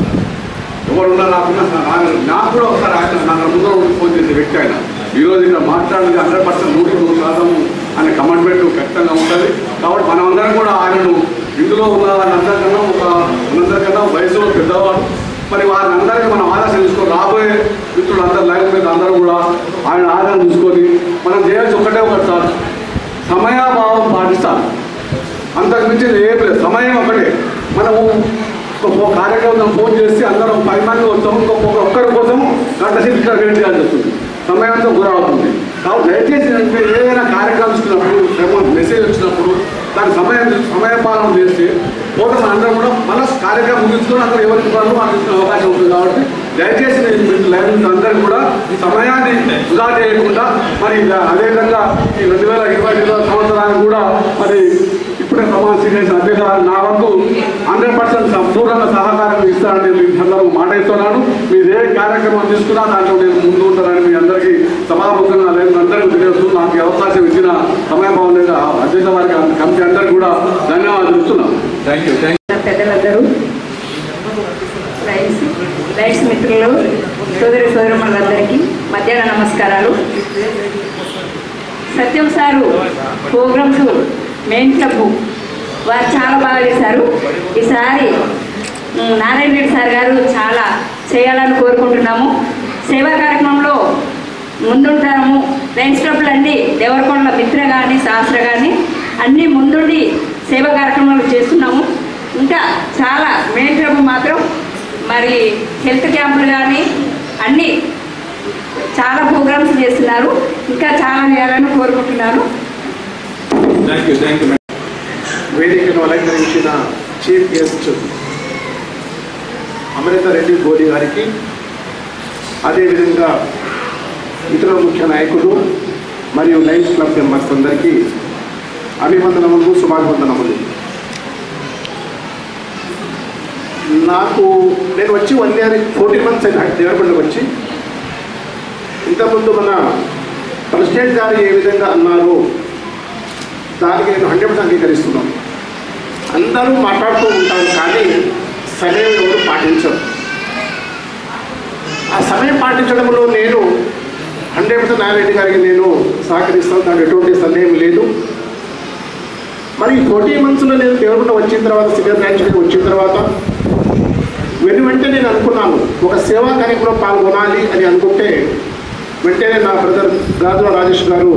ఎవరున్నా నాకు కూడా ఒకసారి ఆయన నాకు ముందు ఫోన్ చేసే వ్యక్తి ఆయన. ఈరోజు ఇక్కడ మాట్లాడితే 100% 100% అనే కమిట్మెంట్ ఖచ్చితంగా ఉంటుంది. కాబట్టి మనమందరం కూడా ఆయనను ఇందులో ఉన్న అందరికన్నా వయసులో పెద్దవాడు, మరి వారిని అందరికీ మనం ఆదర్శం తీసుకొని రాబోయే మిత్రులు అందరూ లైన్ మీద అందరూ కూడా ఆయన ఆదరణ తీసుకొని మనం చేయాల్సి ఒకటే సార్, సమయాభావం పాటిస్తాం. అంతకు మించి ఏం లేదు, సమయం ఒకటే. మనము ఒక కార్యక్రమం ఫోన్ చేసి అందరం 10 మంది వస్తాము, ఒక్కరి కోసం గంట సేపు ఇక్కడ వెయిట్ చేయాల్సి వస్తుంది, సమయంతో గురవుతుంది. కాబట్టి దయచేసి ఏదైనా కార్యక్రమం ఇచ్చినప్పుడు మెసేజ్ వచ్చినప్పుడు దాని సమయపాలన చేస్తే పోతే మన అందరం కూడా మళ్ళీ కార్యక్రమం ముగించుకొని అందరూ ఎవరికి పనులు అందించిన అవకాశం ఉంటుంది. కాబట్టి దయచేసి నేను లైన్ అందరూ కూడా ఈ సమయాన్ని వృధా చేయకుండా మరి అదేవిధంగా ఈ 2022 సంవత్సరానికి కూడా మరి ఇప్పుడే ప్రమాణ స్వీకరించిన అధ్యక్ష నా వంతు 100% సంపూర్ణంగా సహకారం ఇస్తానని మీ సందర్భంగా మాట ఇస్తున్నాను. మీరు ఏ కార్యక్రమం తీసుకున్నా దాంట్లో నేను ముందు ఉంటానని మీ అందరికీ సభాముఖంగా లేదు అందరికీ తెలియజేస్తూ నాకు అవకాశం ఇచ్చిన సమయభావం లేదా అధ్యక్ష వారికి కమిటీ అందరికీ కూడా ధన్యవాదాలు ఇస్తున్నాను. Thank you. పెద్దలందరూ, లైట్స్ మిత్రులు, సోదరులందరికీ మధ్యాహ్న నమస్కారాలు. సత్యం సారు ప్రోగ్రామ్స్ మెయిన్ క్లబ్ వారు చాలా బాగా చేశారు. ఈసారి నారాయణ రెడ్డి సార్ గారు చాలా చేయాలని కోరుకుంటున్నాము. సేవా కార్యక్రమంలో ముందుంటాము. లయన్స్ క్లబ్లు అన్నీ దేవరకొండ మిత్ర కానీ శాస్త్ర కానీ అన్నీ ముందుండి సేవా కార్యక్రమాలు చేస్తున్నాము. ఇంకా చాలా మెయిన్ క్లబ్ మాత్రం మరి హెల్త్ క్యాంపులు కానీ అన్నీ చాలా ప్రోగ్రామ్స్ చేస్తున్నారు. ఇంకా చాలా చేయాలని కోరుకుంటున్నాను. వేదికను అలంకరించిన చీఫ్ గెస్ట్ అమృత రెడ్డి గోడి గారికి, అదేవిధంగా ఇతర ముఖ్య నాయకులు మరియు లయన్స్ క్లబ్ మెంబర్స్ అందరికీ అభివందనములు, శుభాభివందనములు. నేను వచ్చి 1 year 14 months అయింది దేవరకొండకు వచ్చి. ఇంతకుముందు మన ప్రెసిడెంట్ గారు ఏ విధంగా అన్నారో దానికి నేను 100% అంగీకరిస్తున్నాను. అందరూ మాట్లాడుతూ ఉంటారు కానీ సమయం ఎవరు పాటించరు. ఆ సమయం పాటించడంలో నేను 100% నారాయణ గారికి నేను సహకరిస్తాను, దానికి ఎటువంటి సందేహం లేదు. మరి 14 monthsలో నేను దేవరకొండ వచ్చిన తర్వాత సీనియర్ బ్రాంచ్కి వచ్చిన తర్వాత వెంటనే నేను అనుకున్నాను ఒక సేవా కార్యక్రమం పాల్గొనాలి అని అనుకుంటే వెంటనే నా బ్రదర్ రాజుల రాజేష్ గారు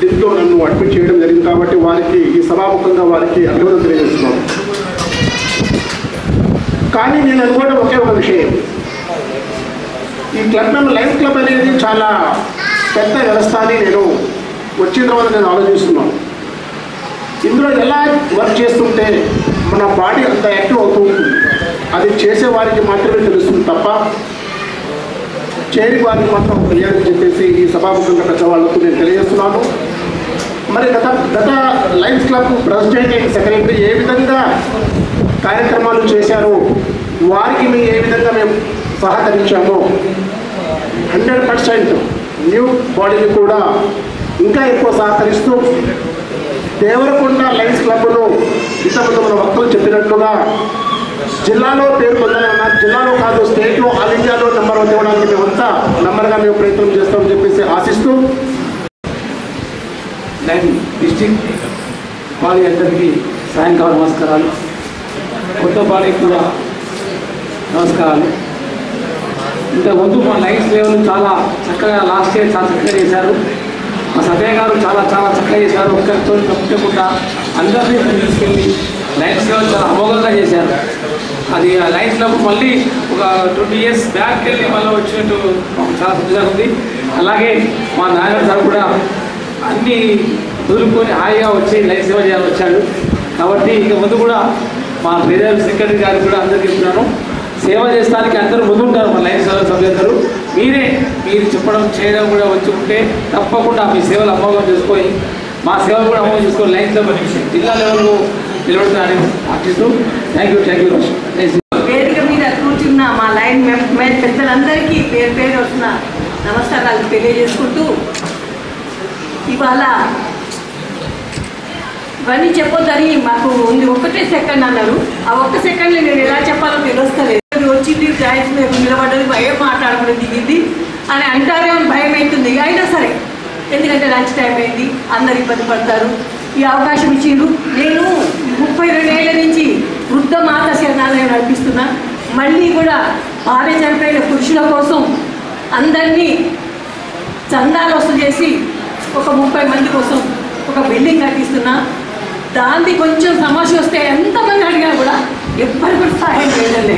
దీంట్లో నన్ను అడ్మిట్ చేయడం జరిగింది. కాబట్టి వారికి ఈ సభాముఖంగా వారికి అభినందన తెలియజేస్తున్నాను. కానీ నేను అనుకోవడం ఒకే ఒక విషయం, ఈ క్లబ్ లయన్స్ క్లబ్ అనేది చాలా పెద్ద వ్యవస్థ అని నేను వచ్చిన తర్వాత నేను ఆలోచిస్తున్నాను. ఇందులో ఎలా వర్క్ చేస్తుంటే మన బాడీ అంత యాక్టివ్ అవుతూ ఉంటుంది, అది చేసే వారికి మాత్రమే తెలుస్తుంది తప్ప చేరి వారికి మాత్రం తెలియాలని చెప్పేసి ఈ సభాముఖంగా పెద్దవాళ్ళకు నేను తెలియజేస్తున్నాను. మరి గత lions club president and secretary ఏ విధంగా కార్యక్రమాలు చేశారో వారికి మేము ఏ విధంగా మేము సహకరించామో 100% న్యూ బాడీని కూడా ఇంకా ఎక్కువ సహకరిస్తూ దేవరకొండ లయన్స్ క్లబ్లో ఇంతకుముందు మన వక్తలు చెప్పినట్లుగా జిల్లాలో పేరు పొందాలన్నా, జిల్లాలో కాదు స్టేట్లో ఆల్ ఇండియాలో నెంబర్ 1 ఇవ్వడానికి మేమంతా నెంబర్గా మేము ప్రయత్నం చేస్తామని చెప్పేసి ఆశిస్తూ లైన్ డిస్ట్రిక్ట్ బాడీ అందరికీ సాయంకాల నమస్కారాలు. కొత్త బాడీ కూడా నమస్కారాలు. ఇంతకుముందు మా లైన్స్ లెవెల్ చాలా చక్కగా లాస్ట్ ఇయర్ చాలా చక్కగా చేశారు. మా సత్య గారు చాలా చక్కగా చేశారు. ఒక్కరితో తప్పకుండా అందరినీ తీసుకెళ్ళి లైన్స్ లెవెల్ చాలా అమోఘంగా చేశారు. అది లైన్స్ క్లబ్ మళ్ళీ ఒక 20 years బ్యాక్ వెళ్ళి మళ్ళీ వచ్చినట్టు చాలా సంతోషంగా ఉంది. అలాగే మా నాయన సార్ కూడా అన్నీ వదులుకొని హాయిగా వచ్చి లైన్ సేవ చేయాలని వచ్చాడు. కాబట్టి ఇక ముందు కూడా మా ప్రెసిడెంట్ సెక్రటరీ గారికి కూడా అందరికీ చెప్తున్నాను, సేవ చేస్తానికి అందరూ ముందుంటారు. మా లైన్ సేవ సభ్యులందరూ మీరు చెప్పడం చేయడం కూడా వచ్చి ఉంటే తప్పకుండా మీ సేవలు అమోఘం చేసుకొని మా సేవలు కూడా అమోఘం చేసుకొని లైన్లో జిల్లా లెవెల్లో నిలబడతారని ఆశిస్తూ థ్యాంక్ యూ. వేదిక మీద కూర్చున్న మా లైన్ పెద్దలందరికీ పేరు పేరు వస్తున్న నమస్కారాలు తెలియజేసుకుంటూ, ఇవాళ ఇవన్నీ చెప్పొద్దని మాకు ఉంది, 1 సెకండ్ అన్నారు. ఆ 1 సెకండ్లో నేను ఎలా చెప్పాలో తెలుస్తలేదు. వచ్చింది జాయిన్స్ మీద నిలబడ్డది, భయం మాట్లాడకుండా దిగింది అని అంటారే అని భయం అవుతుంది. అయినా సరే, ఎందుకంటే లంచ్ టైం అయింది, అందరు ఇబ్బంది పడతారు. ఈ అవకాశం ఇచ్చిండ్రు. నేను 32 ఏళ్ళ నుంచి వృద్ధ మాత శరణాలయం నడిపిస్తున్నా. మళ్ళీ కూడా భార్య చనిపోయిన పురుషుల కోసం అందరినీ చందాలు వసూలు చేసి ఒక 30 మంది కోసం ఒక బిల్డింగ్ కట్టిస్తున్నా. దాన్ని కొంచెం సమస్య వస్తే ఎంతమంది అడిగా కూడా ఎవ్వరు కూడా సహాయం చేయలేదు.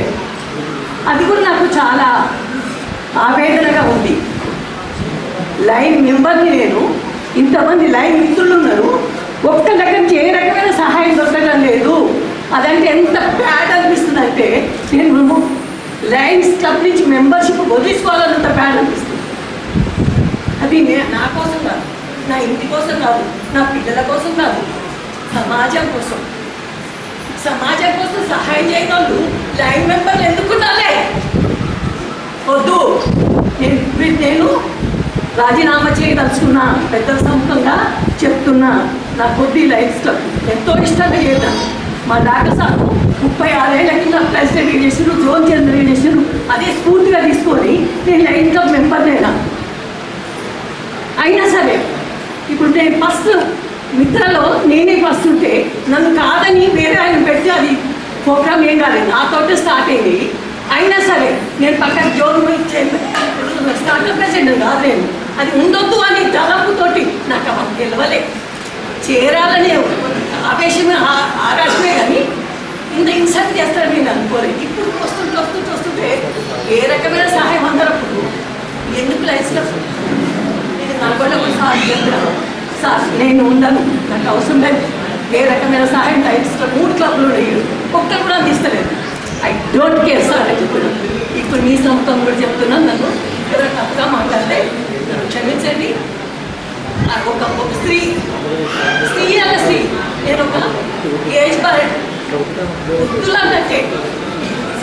అది కూడా నాకు చాలా ఆవేదనగా ఉంది. లైన్ మెంబర్ని నేను, ఇంతమంది లైన్ మిత్రులు ఉన్నారు, ఒక్క దగ్గర నుంచి ఏ రకమైన సహాయం దొరకడం లేదు. అదంటే ఎంత బ్యాడ్ అనిపిస్తుంది అంటే, నేను లయన్స్ క్లబ్ నుంచి మెంబర్షిప్ వదిలించుకోవాలన్నంత బ్యాడ్ అనిపిస్తుంది. అది నా కోసం కాదు, నా ఇంటి కోసం కాదు, నా పిల్లల కోసం కాదు, సమాజం కోసం. సమాజం కోసం సహాయం చేయని వాళ్ళు లైన్ మెంబర్లు ఎందుకున్నాలే? వద్దు. నేను రాజీనామా చేయదలుచుకున్నా, పెద్ద సముఖంగా చెప్తున్నా. నా కొద్ది లైన్స్ క్లబ్ ఎంతో ఇష్టంగా చేద్దాం. మా డాక్టర్ సార్ 36 ఏళ్ళ కింద ప్రెసిడెంట్ చేసారు, జోన్ చంద్ర చేసారు. అదే స్ఫూర్తిగా తీసుకొని నేను లైన్ క్లబ్ మెంబర్నేనా. అయినా సరే ఇప్పుడు నేను ఫస్ట్ మిత్రలో నేనే ఫస్ట్ ఉంటే నన్ను కాదని వేరే ఆయన పెడితే అది ప్రోగ్రామ్ ఏం కాలేదు, నాతోటే స్టార్ట్ అయింది. అయినా సరే నేను పక్కన జోన్ స్టార్టర్ ప్రెసిడెంట్ కాదు. అది ఉండొద్దు అని తలపుతోటి నాకు అమ్మ గెలవలే. చేరాలనే ఆవేశమే ఆరాశమే కానీ ఇంత ఇన్సల్ట్ చేస్తారని నేను అనుకోలేదు. ఇప్పుడు వస్తుంటే ఏ రకమైన సహాయం అందరప్పుడు ఎందుకు లైఫ్లో నేను నలభైలో సార్ చెప్పాను, సార్ నేను ఉండను, నాకు అవసరం లేదు, ఏ రకమైన సహాయం లైఫ్లో 3 క్లబ్లు ఉన్నాయి, ఒక్కరు కూడా అందిస్తలేదు. ఐ డోంట్ కేర్ సార్ అని చెప్తున్నాను. ఇప్పుడు మీ సొంతం కూడా చెప్తున్నాను. నన్ను ఎవరైనా తప్పుగా మాట్లాడితే నన్ను క్షమించండి. ఒక స్త్రీ అన్న స్త్రీ, నేను ఒక ఏజ్ బారెడ్ వృద్ధులన్నట్టే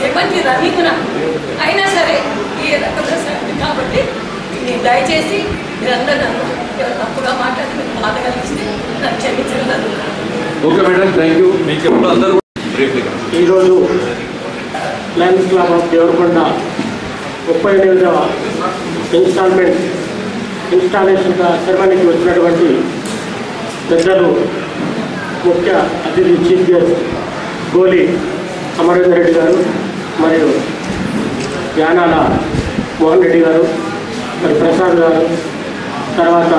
70 రన్నింగ్ నాకు. అయినా సరే ఏ రకంగా సరే కాబట్టి నేను దయచేసి మీరందరూ నన్ను తప్పుగా మాట్లాడి మీకు బాధ కలిగిస్తే నన్ను క్షమించగలరు. Okay madam, thank you. మీకు ఎప్పుడు అందరూ బ్రీఫ్గా ఈరోజు లయన్స్ క్లబ్ ఆఫ్ దేవరకొండ 38వ ఇన్స్టాలేషన్ సెరమనీకి వచ్చినటువంటి పెద్దలు, ముఖ్య అతిథి చీఫ్ గెస్ట్ గోలి అమరేందర్ రెడ్డి గారు, మరియు యానాల మోహన్ రెడ్డి గారు, మరి ప్రసాద్ గారు, తర్వాత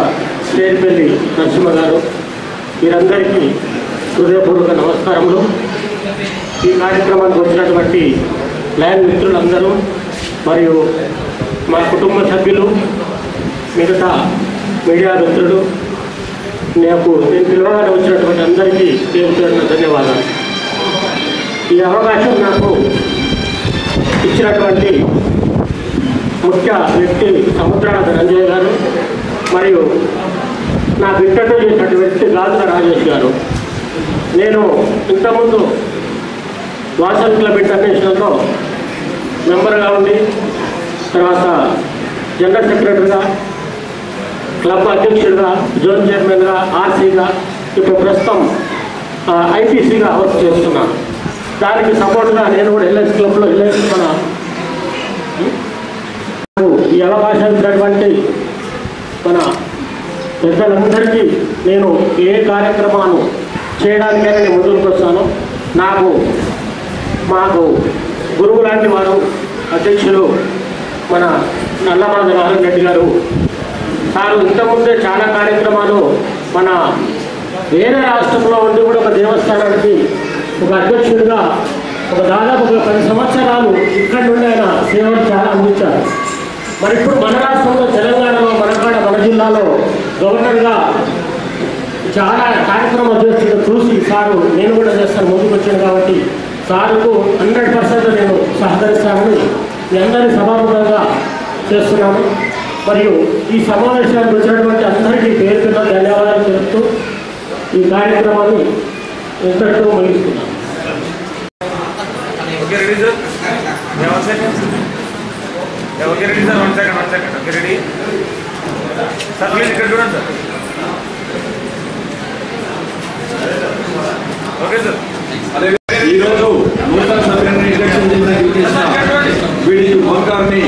స్టేర్పల్లి నరసింహ గారు, వీరందరికీ హృదయపూర్వక నమస్కారములు. ఈ కార్యక్రమానికి వచ్చినటువంటి లయన్ మిత్రులందరూ మరియు మా కుటుంబ సభ్యులు, మిగతా మీడియా మిత్రులు, నేను పిలవగానే వచ్చినటువంటి అందరికీ పేరు ధన్యవాదాలు. ఈ అవకాశం నాకు ఇచ్చినటువంటి ముఖ్య వ్యక్తి సముద్రాల ధనంజయ గారు, మరియు నాకు ఇంటర్వ్యూ చేసినటువంటి వ్యక్తి గాజుల రాజేష్ గారు. నేను ఇంతకుముందు వాసన్ క్లబ్ ఇంటర్నేషనల్లో మెంబర్గా ఉండి, తర్వాత జనరల్ సెక్రటరీగా, క్లబ్ అధ్యక్షుడిగా, జోన్ చైర్మన్గా, ఆర్సీగా, ఇప్పుడు ప్రస్తుతం ఐపీసీగా వర్క్ చేస్తున్నాను. దానికి సపోర్ట్గా నేను కూడా ఎల్ఐసి క్లబ్లో ఈ అవకాశం ఇచ్చినటువంటి మన పెద్దలందరికీ నేను ఏ కార్యక్రమాలు చేయడానికైనా నేను ముందుకు వస్తాను. మాకు గురువు లాంటి వారు అధ్యక్షులు మన నల్లమాద నారాయణ రెడ్డి గారు సారు ఇంతకుముందే చాలా కార్యక్రమాలు మన వేరే రాష్ట్రంలో ఉండి కూడా ఒక దేవస్థానానికి ఒక అధ్యక్షుడిగా ఒక దాదాపు 10 సంవత్సరాలు ఇక్కడ నుండి ఆయన సేవలు చాలా అందించారు. మరి ఇప్పుడు మన రాష్ట్రంలో తెలంగాణలో మన జిల్లాలో గవర్నర్గా చాలా కార్యక్రమాలు చేస్తుంటే చూసి సారు నేను కూడా చేస్తాను ముందుకు వచ్చాను కాబట్టి సార్కు 100% నేను సహకరిస్తానని మీ అందరి సభాముఖంగా చేస్తున్నాను. మరియు ఈ సమావేశానికి వచ్చినటువంటి అందరికీ పేరు పేరున ధన్యవాదాలు తెలుపుతూ ఈ కార్యక్రమాన్ని ఇంతటితో ముగిస్తున్నాను. Okay, ready, sir? Yeah, 1 second. Yeah, okay, ready, sir? 1 second. Okay, ready? Sir, please, ఇక్కడ చూడండి సార్. Okay, sir. ఈరోజు నూతన సభ్యులను ఎలక్షన్ చేసిన వీడి ఓంకార్ని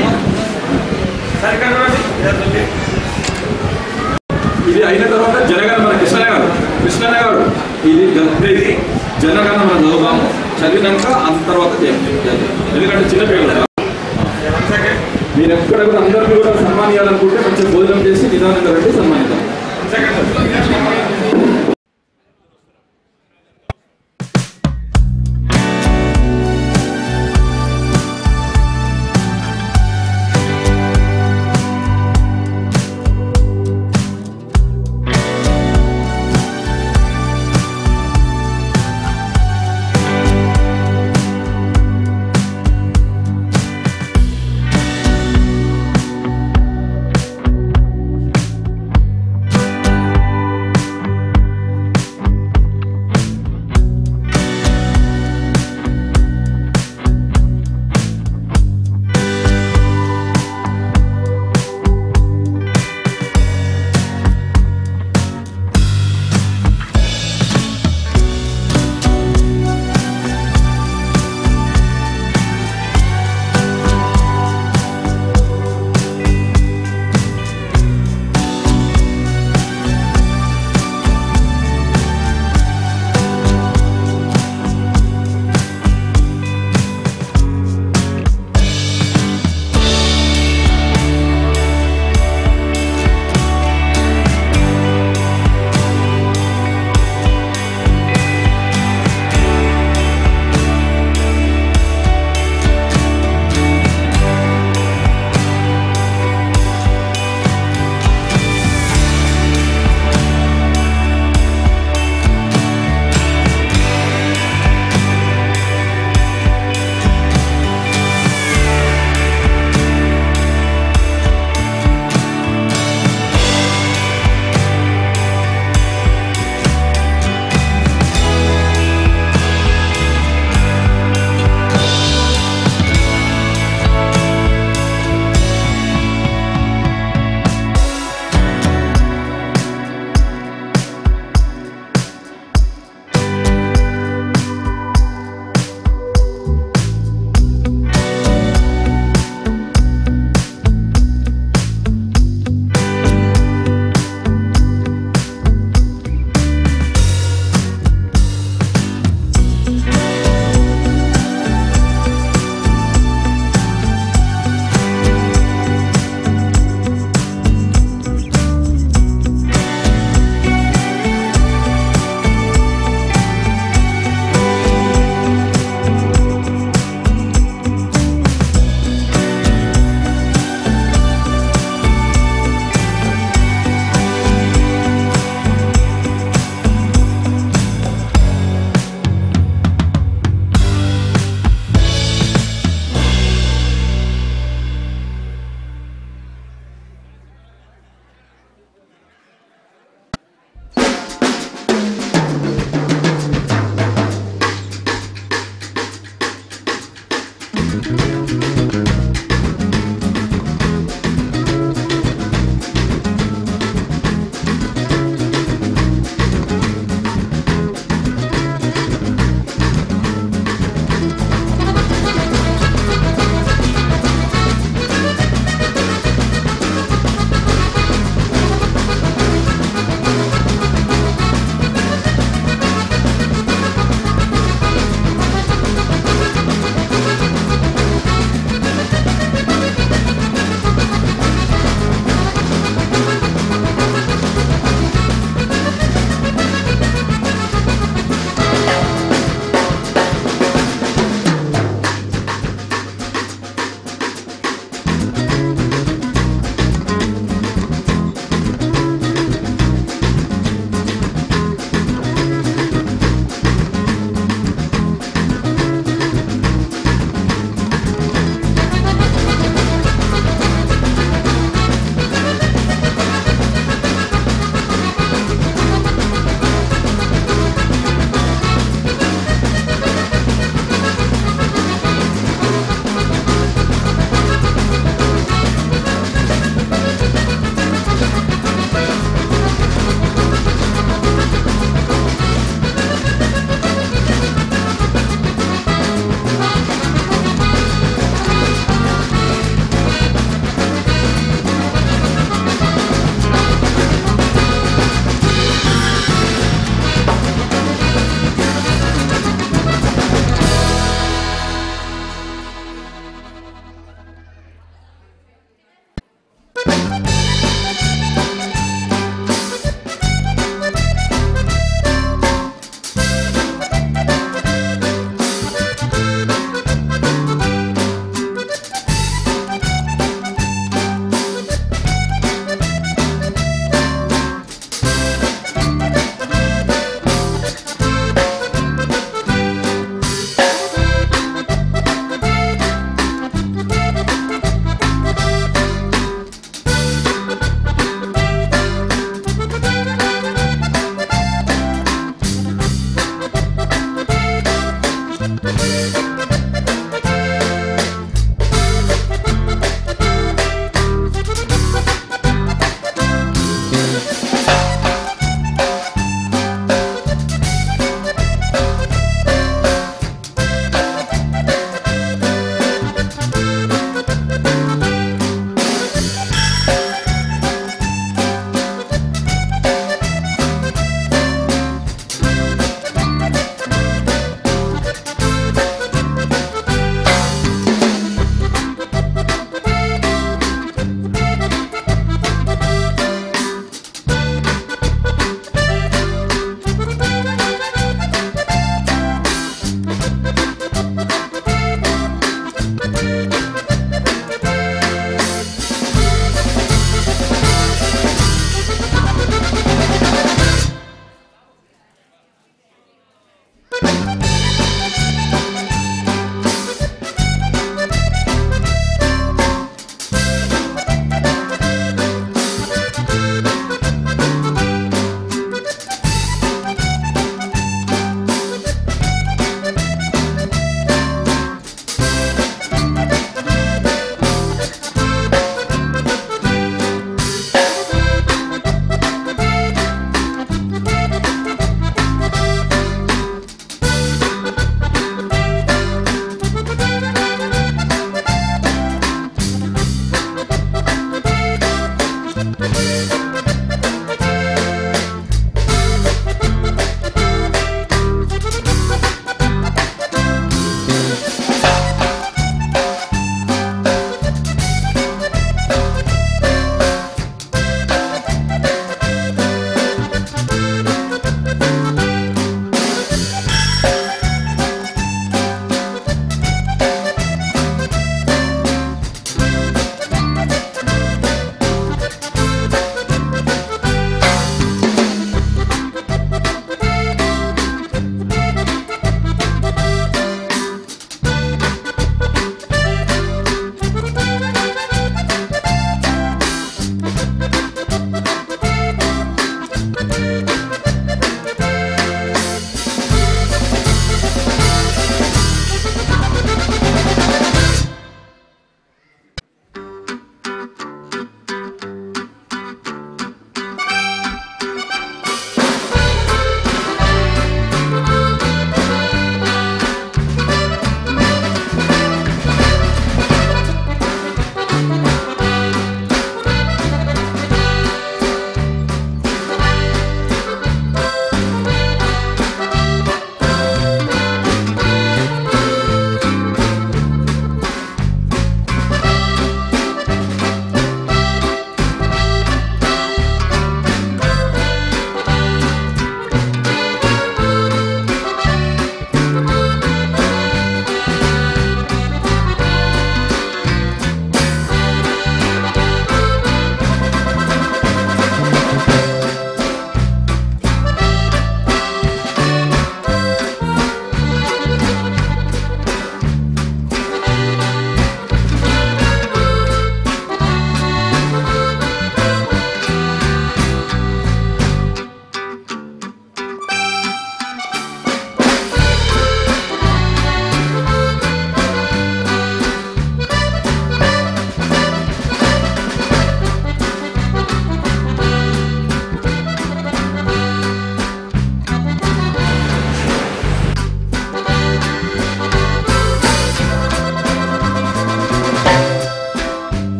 ఇది అయిన తర్వాత జనగణ మన కృష్ణయ్య గారు ఇది జనగణ మనం చదువుతాము, చదివినాక అంత తర్వాత ఎందుకంటే చిన్న పిల్లలు మీరు ఎక్కడ కూడా అందరినీ కూడా సన్మానియాలనుకుంటే కొంచెం భోజనం చేసి నిదానంగా రండి, సన్మానిద్దాం.